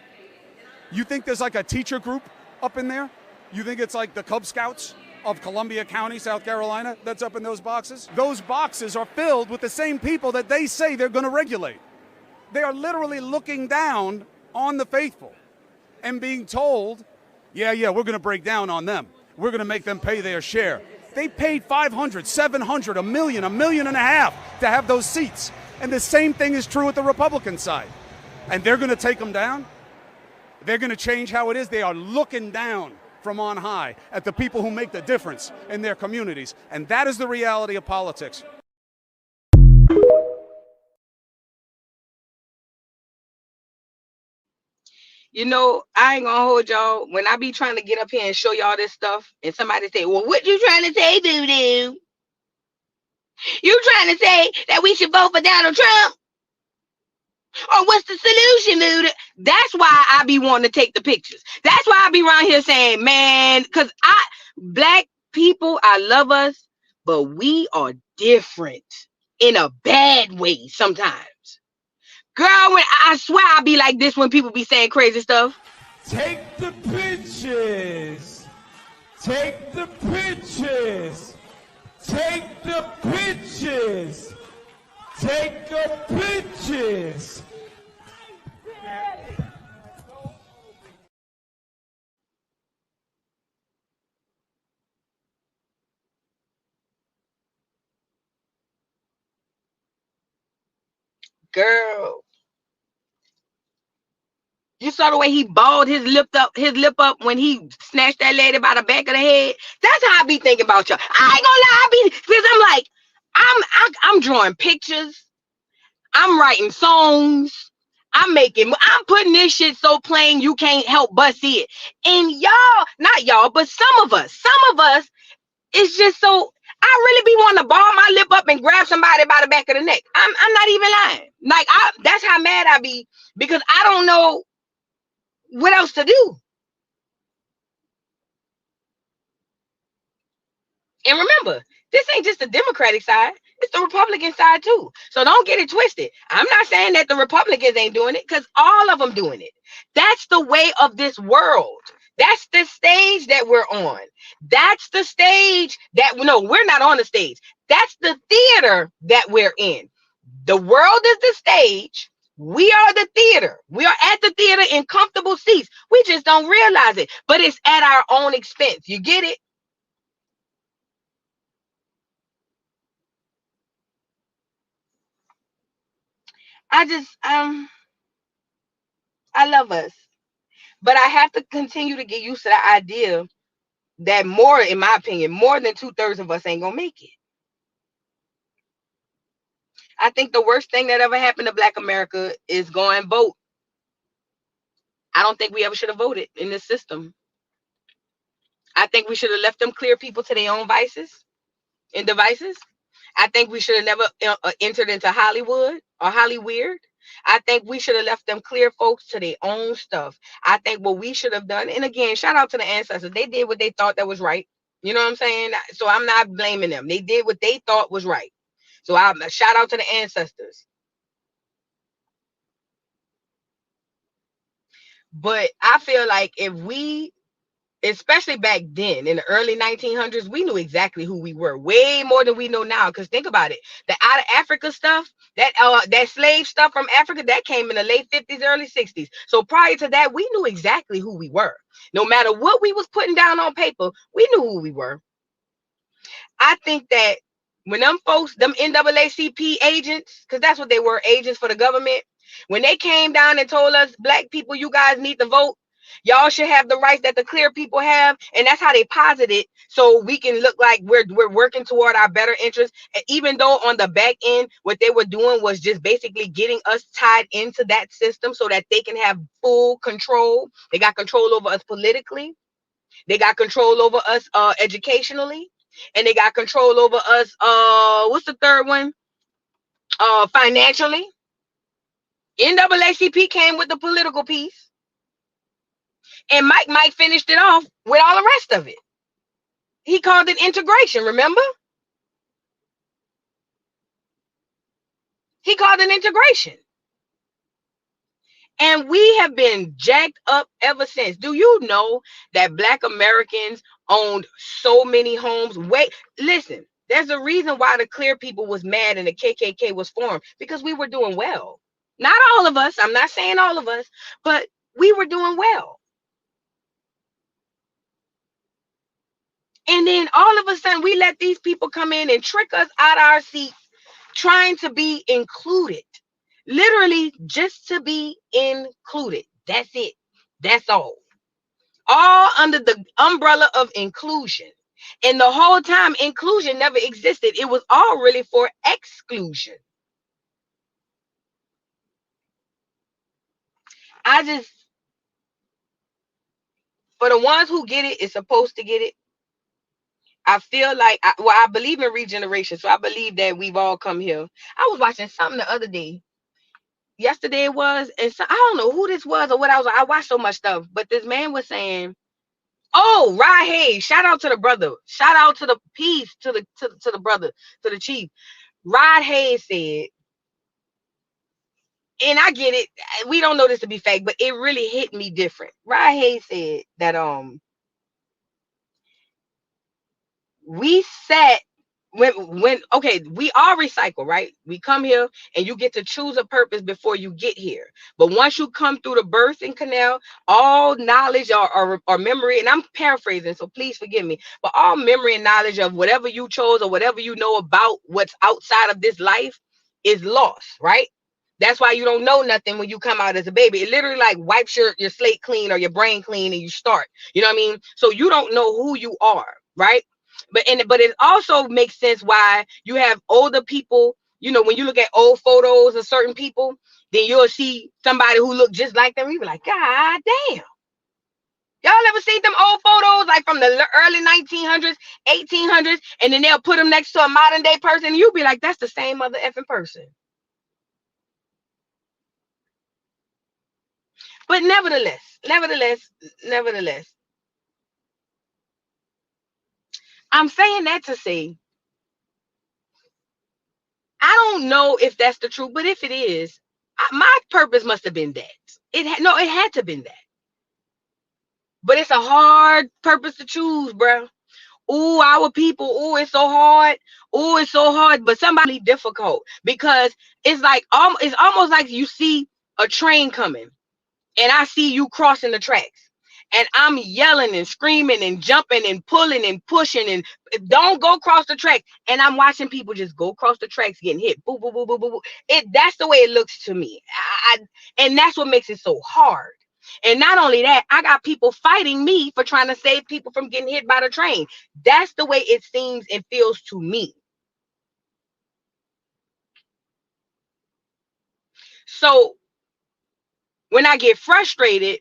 You think there's like a teacher group up in there? You think it's like the Cub Scouts of Columbia County, South Carolina, that's up in those boxes? Those boxes are filled with the same people that they say they're going to regulate. They are literally looking down on the faithful and being told, yeah, we're going to break down on them. We're going to make them pay their share. They paid $500, $700, $1 million, $1.5 million to have those seats. And the same thing is true at the Republican side. And they're going to take them down. They're going to change how it is. They are looking down from on high at the people who make the difference in their communities. And that is the reality of politics. You know, I ain't gonna hold y'all. When I be trying to get up here and show y'all this stuff, and somebody say, well, what you trying to say, doo-doo? You trying to say that we should vote for Donald Trump? Or what's the solution, doo-doo? That's why I be wanting to take the pictures. That's why I be around here saying, man, because black people, I love us, but we are different in a bad way sometimes. Girl, when I swear I be like this when people be saying crazy stuff. Take the pictures. Take the pictures. Take the pictures. Take the pictures. Girl. You saw the way he balled his lip up when he snatched that lady by the back of the head. That's how I be thinking about you. I ain't gonna lie, because I'm like, I'm drawing pictures, I'm writing songs, I'm putting this shit so plain you can't help but see it. And y'all, not y'all, but some of us, it's just so. I really be wanting to ball my lip up and grab somebody by the back of the neck. I'm not even lying. Like that's how mad I be, because I don't know what else to do. And remember, this ain't just the Democratic side, it's the Republican side too. So don't get it twisted. I'm not saying that the Republicans ain't doing it, because all of them doing it. That's the way of this world. That's the stage that we're on. That's the stage that, no, we're not on the stage. That's the theater that we're in. The world is the stage. We are the theater. We are at the theater in comfortable seats. We just don't realize it, but it's at our own expense. You get it? I love us, but I have to continue to get used to the idea that more, in my opinion, more than 2/3 of us ain't gonna make it. I think the worst thing that ever happened to Black America is go and vote. I don't think we ever should have voted in this system. I think we should have left them clear people to their own vices and devices. I think we should have never entered into Hollywood or Hollyweird. I think we should have left them clear folks to their own stuff. I think what we should have done, and again, shout out to the ancestors. They did what they thought that was right. You know what I'm saying? So I'm not blaming them. They did what they thought was right. So I shout out to the ancestors. But I feel like if we, especially back then in the early 1900s, we knew exactly who we were, way more than we know now. Because think about it, the out of Africa stuff, that slave stuff from Africa, that came in the late 50s, early 60s. So prior to that, we knew exactly who we were. No matter what we was putting down on paper, we knew who we were. I think that when them folks, them NAACP agents, because that's what they were, agents for the government, when they came down and told us, Black people, you guys need to vote. Y'all should have the rights that the clear people have. And that's how they posit it, so we can look like we're working toward our better interests. And even though on the back end, what they were doing was just basically getting us tied into that system so that they can have full control. They got control over us politically. They got control over us educationally. And they got control over us, what's the third one? Financially. NAACP came with the political piece. And Mike finished it off with all the rest of it. He called it integration, remember? He called it integration. And we have been jacked up ever since. Do you know that Black Americans owned so many homes? Wait, listen, there's a reason why the clear people was mad and the KKK was formed, because we were doing well. Not all of us. I'm not saying all of us, but we were doing well. And then all of a sudden we let these people come in and trick us out of our seats, trying to be included. Literally just to be included. That's it. That's all. All under the umbrella of inclusion. And the whole time, inclusion never existed. It was all really for exclusion. For the ones who get it, is supposed to get it. I feel like, I believe in regeneration. So I believe that we've all come here. I was watching something the other day. Yesterday it was, and so I don't know who this was or what. I watched so much stuff, but this man was saying, oh, Rod Hayes, shout out to the brother, shout out to the peace, to the brother, to the chief. Rod Hayes said, and I get it, we don't know this to be fake, but it really hit me different. Rod Hayes said that we sat when okay, we all recycle, right? We come here and you get to choose a purpose before you get here. But once you come through the birthing canal, all knowledge or memory, and I'm paraphrasing, so please forgive me, but all memory and knowledge of whatever you chose or whatever you know about what's outside of this life is lost, right? That's why you don't know nothing when you come out as a baby. It literally like wipes your slate clean or your brain clean and you start. You know what I mean? So you don't know who you are, right? But it also makes sense why you have older people. You know, when you look at old photos of certain people, then you'll see somebody who look just like them. You be like, God damn. Y'all ever seen them old photos like from the early 1900s, 1800s, and then they'll put them next to a modern day person, and you'll be like, that's the same mother effing person. But nevertheless, I'm saying that to say, I don't know if that's the truth, but if it is, my purpose must have been that. It had to have been that. But it's a hard purpose to choose, bro. Ooh, our people. Ooh, it's so hard. Ooh, it's so hard. But somebody difficult, because it's like it's almost like you see a train coming, and I see you crossing the tracks, and I'm yelling and screaming and jumping and pulling and pushing and don't go across the tracks. And I'm watching people just go across the tracks getting hit. Boo, boo, boo, boo, boo, boo. That's the way it looks to me. And that's what makes it so hard. And not only that, I got people fighting me for trying to save people from getting hit by the train. That's the way it seems and feels to me. So when I get frustrated,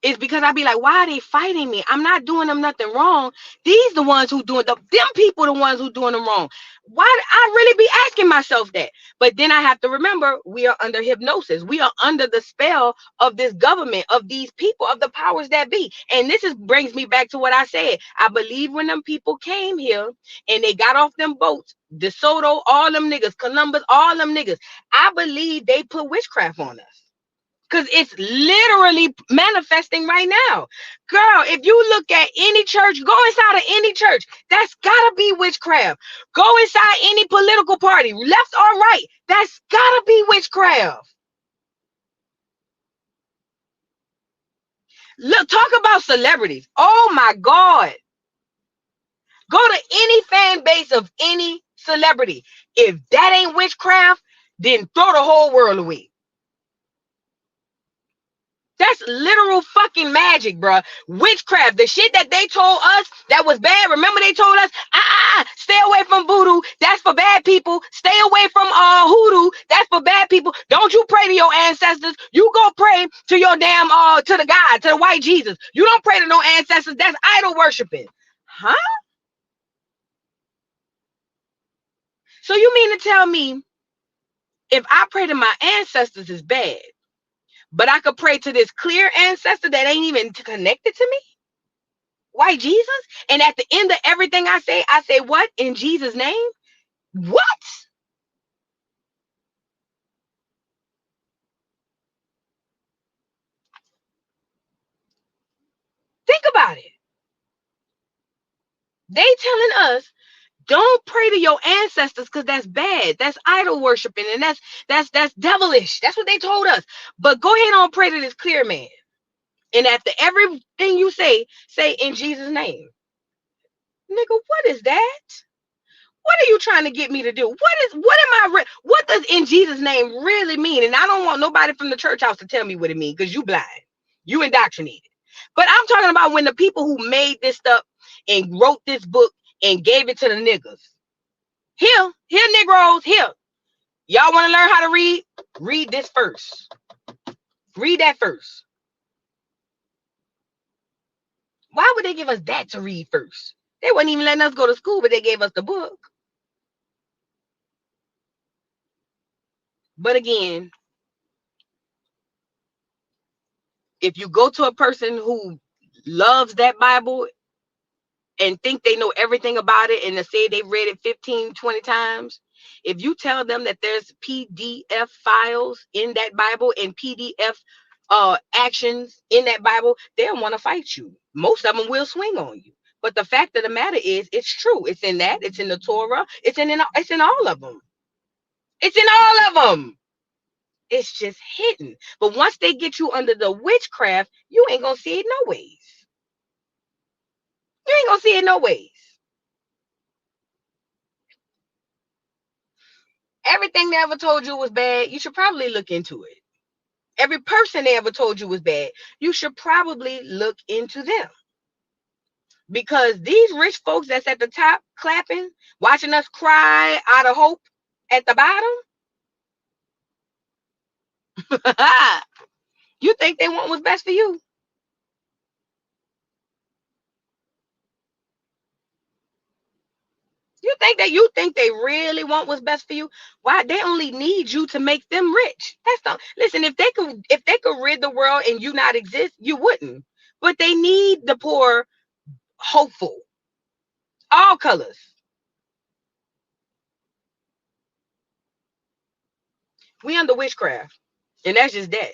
it's because I be like, why are they fighting me? I'm not doing them nothing wrong. These the ones who doing them people the ones who doing them wrong. Why I really be asking myself that? But then I have to remember, we are under hypnosis. We are under the spell of this government, of these people, of the powers that be. And this brings me back to what I said. I believe when them people came here and they got off them boats, DeSoto, all them niggas, Columbus, all them niggas, I believe they put witchcraft on us. Because it's literally manifesting right now. Girl, if you look at any church, go inside of any church, that's gotta be witchcraft. Go inside any political party, left or right, that's gotta be witchcraft. Look, talk about celebrities. Oh my God. Go to any fan base of any celebrity. If that ain't witchcraft, then throw the whole world away. That's literal fucking magic, bro. Witchcraft. The shit that they told us that was bad. Remember they told us, stay away from voodoo. That's for bad people. Stay away from hoodoo. That's for bad people. Don't you pray to your ancestors. You go pray to your damn to the God, to the white Jesus. You don't pray to no ancestors. That's idol worshiping. Huh? So you mean to tell me if I pray to my ancestors is bad, but I could pray to this clear ancestor that ain't even connected to me? White Jesus? And at the end of everything I say what? In Jesus' name? What? Think about it. They telling us, don't pray to your ancestors because that's bad. That's idol worshiping, and that's devilish. That's what they told us. But go ahead and pray to this clear man. And after everything you say in Jesus' name. Nigga, what is that? What are you trying to get me to do? What does in Jesus' name really mean? And I don't want nobody from the church house to tell me what it means, because you blind. You indoctrinated. But I'm talking about when the people who made this stuff and wrote this book and gave it to the niggas. Here, Negroes, here. Y'all want to learn how to read? Read this first. Read that first. Why would they give us that to read first? They wouldn't even letting us go to school, but they gave us the book. But again, if you go to a person who loves that Bible and think they know everything about it and they say they've read it 15, 20 times, if you tell them that there's PDF files in that Bible and PDF actions in that Bible, they'll want to fight you. Most of them will swing on you. But the fact of the matter is, it's true. It's in that. It's in the Torah. It's in all of them. It's in all of them. It's just hidden. But once they get you under the witchcraft, you ain't gonna see it no ways. You ain't gonna see it no ways. Everything they ever told you was bad, you should probably look into it. Every person they ever told you was bad, you should probably look into them. Because these rich folks that's at the top clapping, watching us cry out of hope at the bottom, you think they want what's best for you. You think they really want what's best for you? Why? They only need you to make them rich. That's not. Listen, if they could rid the world and you not exist, you wouldn't. But they need the poor, hopeful, all colors. We under witchcraft, and that's just that.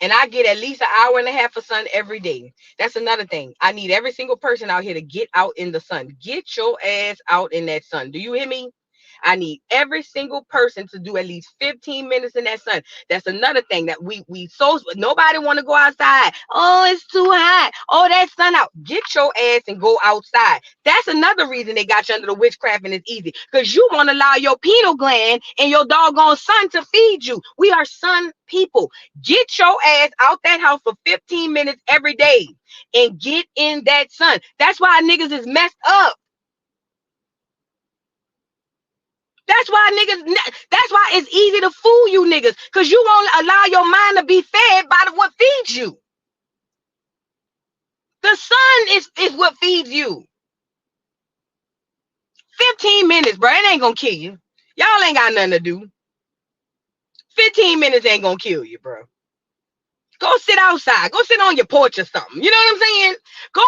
And I get at least an hour and a half of sun every day. That's another thing. I need every single person out here to get out in the sun. Get your ass out in that sun. Do you hear me? I need every single person to do at least 15 minutes in that sun. That's another thing that nobody want to go outside. Oh, it's too hot. Oh, that sun out. Get your ass and go outside. That's another reason they got you under the witchcraft, and it's easy. Because you want to allow your pineal gland and your doggone sun to feed you. We are sun people. Get your ass out that house for 15 minutes every day and get in that sun. That's why niggas is messed up. That's why it's easy to fool you niggas, because you won't allow your mind to be fed by what feeds you. The sun is what feeds you. 15 minutes, bro. It ain't gonna kill you. Y'all ain't got nothing to do. 15 minutes ain't gonna kill you, bro. Go sit outside. Go sit on your porch or something. You know what I'm saying? Go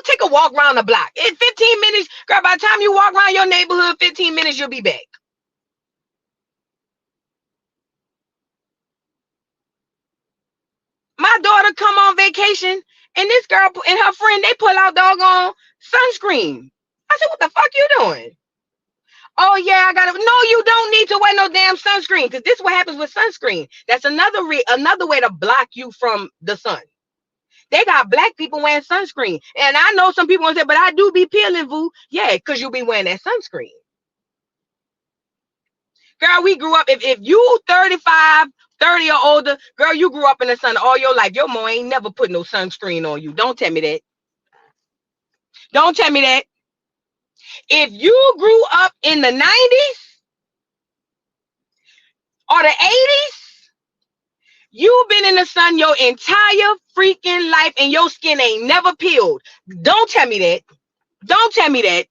take a walk around the block. In 15 minutes, girl, by the time you walk around your neighborhood, 15 minutes, you'll be back. My daughter come on vacation, and this girl and her friend, they pull out doggone sunscreen. I said, what the fuck you doing? Oh, yeah, I got to. No, you don't need to wear no damn sunscreen, because this is what happens with sunscreen. That's another way to block you from the sun. They got black people wearing sunscreen. And I know some people say, but I do be peeling, boo. Yeah, because you be wearing that sunscreen. Girl, we grew up. If you 35, 30 or older, girl, you grew up in the sun all your life. Your mom ain't never put no sunscreen on you. Don't tell me that. Don't tell me that. If you grew up in the 90s or the 80s, you've been in the sun your entire freaking life and your skin ain't never peeled. Don't tell me that. Don't tell me that.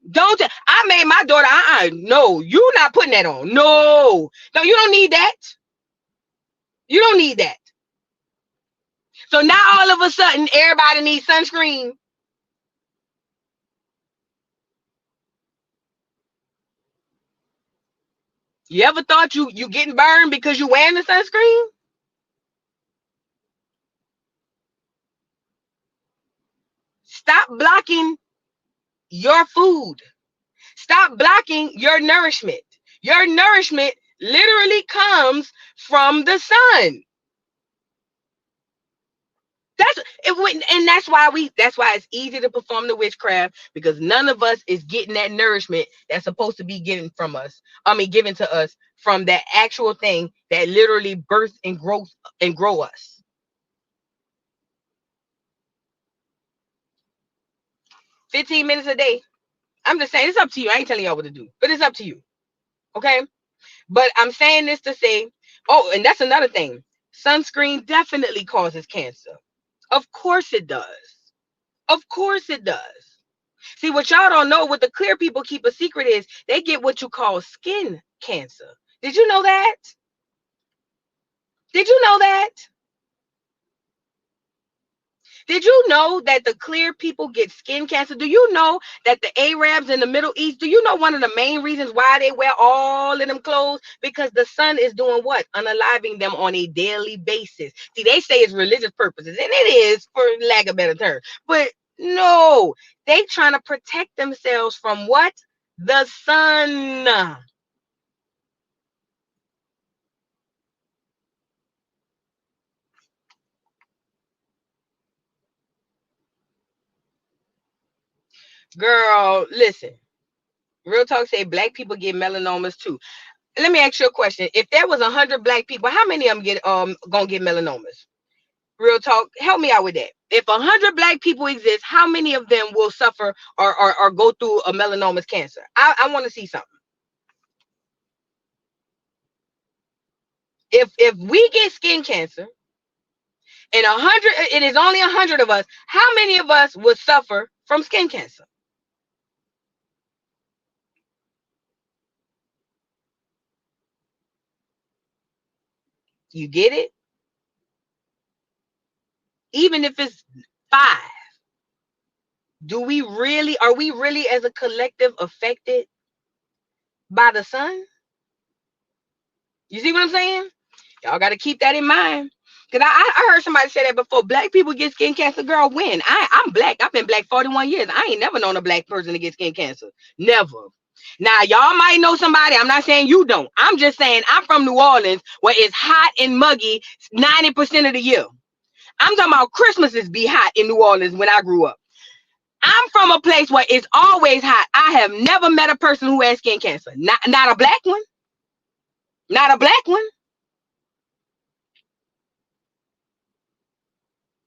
I made my daughter, no, you not putting that on. No, you don't need that. You don't need that. So now all of a sudden, everybody needs sunscreen. You ever thought you getting burned because you wearing the sunscreen? Stop blocking your food. Stop blocking your nourishment. Your nourishment literally comes from the sun. That's why it's easy to perform the witchcraft, because none of us is getting that nourishment that's supposed to be given from us. Given to us from that actual thing that literally births and grow us. $15 minutes a day. I'm just saying, it's up to you. I ain't telling y'all what to do, but it's up to you. Okay? But I'm saying this to say, oh, and that's another thing. Sunscreen definitely causes cancer. Of course it does. Of course it does. See, what y'all don't know, what the clear people keep a secret is, they get what you call skin cancer. Did you know that? Did you know that? Did you know that the clear people get skin cancer? Do you know that the Arabs in the Middle East, do you know one of the main reasons why they wear all of them clothes? Because the sun is doing what? Unaliving them on a daily basis. See, they say it's religious purposes, and it is, for lack of a better term. But no, they trying to protect themselves from what? The sun. Girl, listen. Real talk say black people get melanomas too. Let me ask you a question. If there was 100 black people, how many of them gonna get melanomas? Real talk, help me out with that. If 100 black people exist, how many of them will suffer or go through a melanoma's cancer? I want to see something. If we get skin cancer and 100, it is only 100 of us, how many of us would suffer from skin cancer? You get it? Even if it's 5, are we really as a collective affected by the sun? You see what I'm saying? Y'all got to keep that in mind. Because I heard somebody say that before. Black people get skin cancer. Girl, when? I'm black. I've been black 41 years. I ain't never known a black person to get skin cancer. Never. Now, y'all might know somebody. I'm not saying you don't. I'm just saying I'm from New Orleans, where it's hot and muggy 90% of the year. I'm talking about Christmases be hot in New Orleans when I grew up. I'm from a place where it's always hot. I have never met a person who has skin cancer. Not a black one. Not a black one.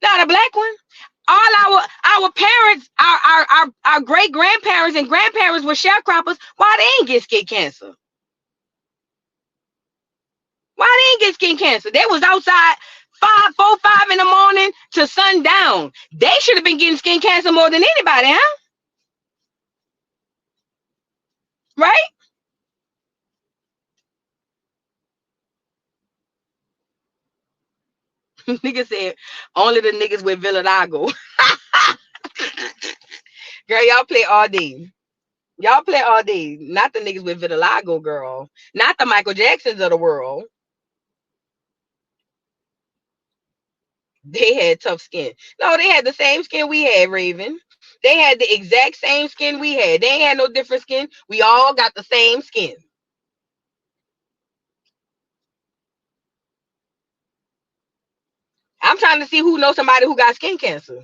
Not a black one. All our parents, our great grandparents and grandparents were sharecroppers. Why they ain't get skin cancer? Why they ain't get skin cancer? They was outside 4, 5 in the morning to sundown. They should have been getting skin cancer more than anybody, huh? Right? Nigga said only the niggas with Villadago. Girl, y'all play all day. Y'all play all day. Not the niggas with vitiligo, girl. Not the Michael Jacksons of the world. They had tough skin. No, they had the same skin we had, Raven. They had the exact same skin we had. They ain't had no different skin. We all got the same skin. I'm trying to see who knows somebody who got skin cancer.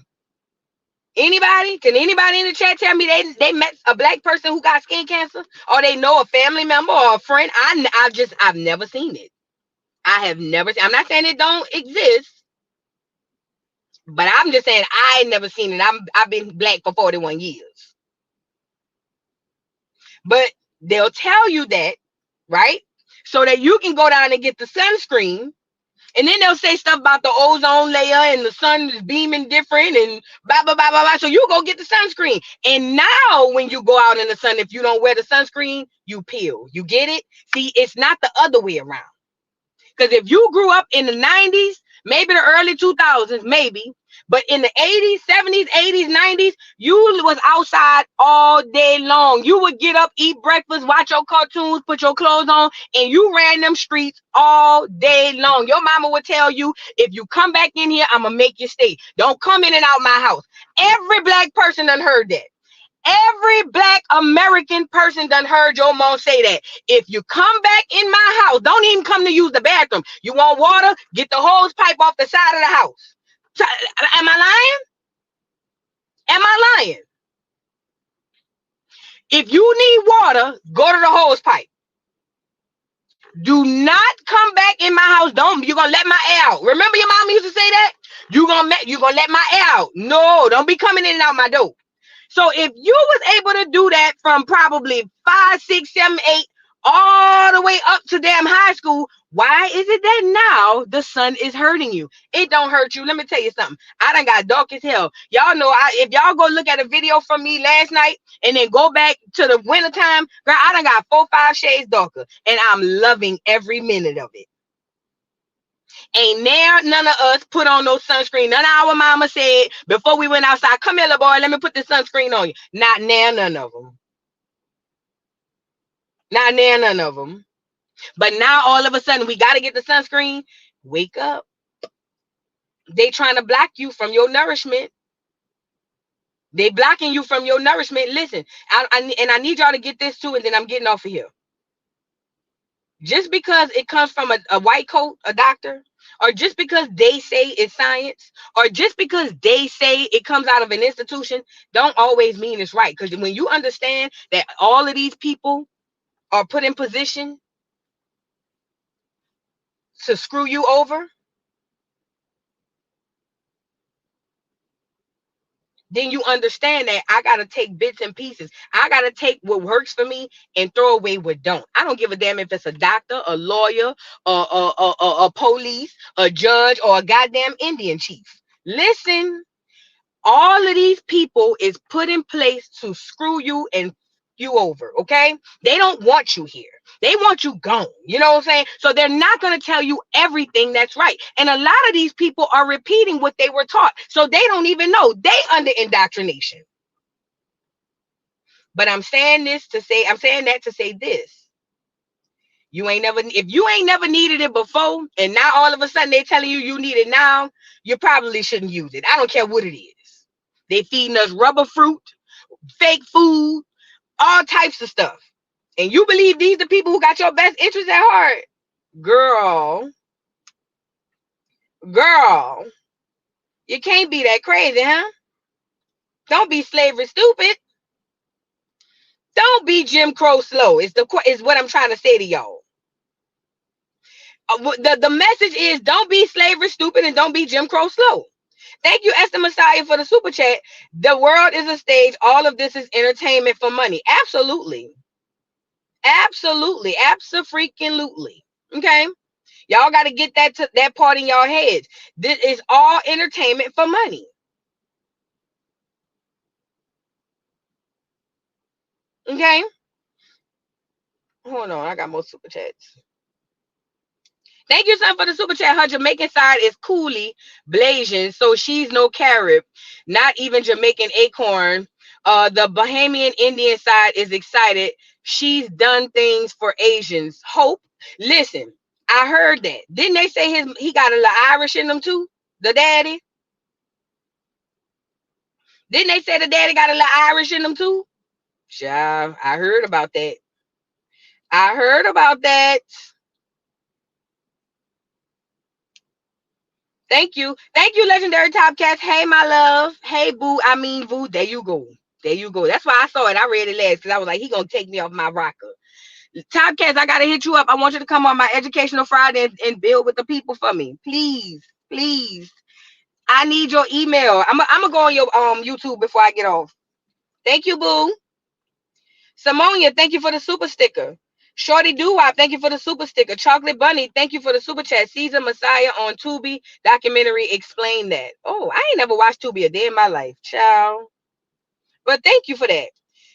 Anybody? Can anybody in the chat tell me they met a black person who got skin cancer, or they know a family member or a friend? I've never seen it. I have never seen. I'm not saying it don't exist, but I'm just saying I ain't never seen it. I've been black for 41 years. But they'll tell you that, right? So that you can go down and get the sunscreen. And then they'll say stuff about the ozone layer and the sun is beaming different and blah, blah, blah, blah, blah. So you go get the sunscreen. And now when you go out in the sun, if you don't wear the sunscreen, you peel. You get it? See, it's not the other way around. Because if you grew up in the 90s, maybe the early 2000s, maybe. But in the 80s, 70s, 80s, 90s, you was outside all day long. You would get up, eat breakfast, watch your cartoons, put your clothes on, and you ran them streets all day long. Your mama would tell you, if you come back in here, I'm going to make you stay. Don't come in and out my house. Every black person done heard that. Every black American person done heard your mom say that. If you come back in my house, don't even come to use the bathroom. You want water? Get the hose pipe off the side of the house. Am I lying? Am I lying? If you need water, go to the hose pipe. Do not come back in my house. You're gonna let my air out. Remember your mom used to say that? You're gonna let my air out. No, don't be coming in and out my door. So if you was able to do that from probably 5, 6, 7, 8, all the way up to damn high school, why is it that now the sun is hurting you? It don't hurt you. Let me tell you something. I done got dark as hell. Y'all know, if y'all go look at a video from me last night and then go back to the winter time, girl, I done got 4, 5 shades darker, and I'm loving every minute of it. Ain't there none of us put on no sunscreen. None of our mama said before we went outside, come here, little boy, let me put the sunscreen on you. Not now, none of them. Not now, none of them. But now all of a sudden we got to get the sunscreen. Wake up. They trying to block you from your nourishment. They blocking you from your nourishment. Listen, I need y'all to get this too, and then I'm getting off of here. Just because it comes from a white coat, a doctor, or just because they say it's science, or just because they say it comes out of an institution, don't always mean it's right. Because when you understand that all of these people are put in position to screw you over, then you understand that I got to take bits and pieces. I got to take what works for me and throw away what don't. I don't give a damn if it's a doctor, a lawyer, a police, a judge, or a goddamn Indian chief. Listen, all of these people is put in place to screw you and you over, okay? They don't want you here. They want you gone. You know what I'm saying? So they're not going to tell you everything that's right. And a lot of these people are repeating what they were taught. So they don't even know. They under indoctrination. But I'm saying that to say this. If you ain't never needed it before, and now all of a sudden they're telling you need it now, you probably shouldn't use it. I don't care what it is. They feeding us rubber fruit, fake food, all types of stuff. And you believe these the people who got your best interests at heart? Girl, you can't be that crazy, huh? Don't be slavery stupid. Don't be Jim Crow slow. Is what I'm trying to say to y'all. The message is don't be slavery stupid and don't be Jim Crow slow. Thank you, Esther Messiah, for the super chat. The world is a stage. All of this is entertainment for money. Absolutely. Absolutely. Abso-freaking-lutely. Okay? Y'all got to get that part in y'all heads. This is all entertainment for money. Okay? Hold on. I got more super chats. Thank you, son, for the super chat. Her Jamaican side is Coolie Blasian, so she's no Carib, not even Jamaican acorn. The Bahamian Indian side is excited. She's done things for Asians. Hope. Listen, I heard that. Didn't they say he got a little Irish in him too? The daddy? Didn't they say the daddy got a little Irish in him too? Yeah, I heard about that. I heard about that. Thank you. Thank you, Legendary Topcats. Hey, my love. Hey, boo. I mean, boo. There you go. There you go. That's why I saw it. I read it last because I was like, he going to take me off my rocker. Topcats, I got to hit you up. I want you to come on my Educational Friday and build with the people for me. Please. Please. I need your email. I'm going to go on your YouTube before I get off. Thank you, boo. Simonia, thank you for the super sticker. Shorty Doo-Wop, thank you for the super sticker. Chocolate Bunny, thank you for the super chat. Caesar Messiah on Tubi documentary, explain that. Oh, I ain't never watched Tubi a day in my life, child. But thank you for that.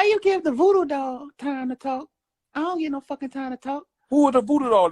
How you give the voodoo doll time to talk? I don't get no fucking time to talk. Who are the voodoo doll?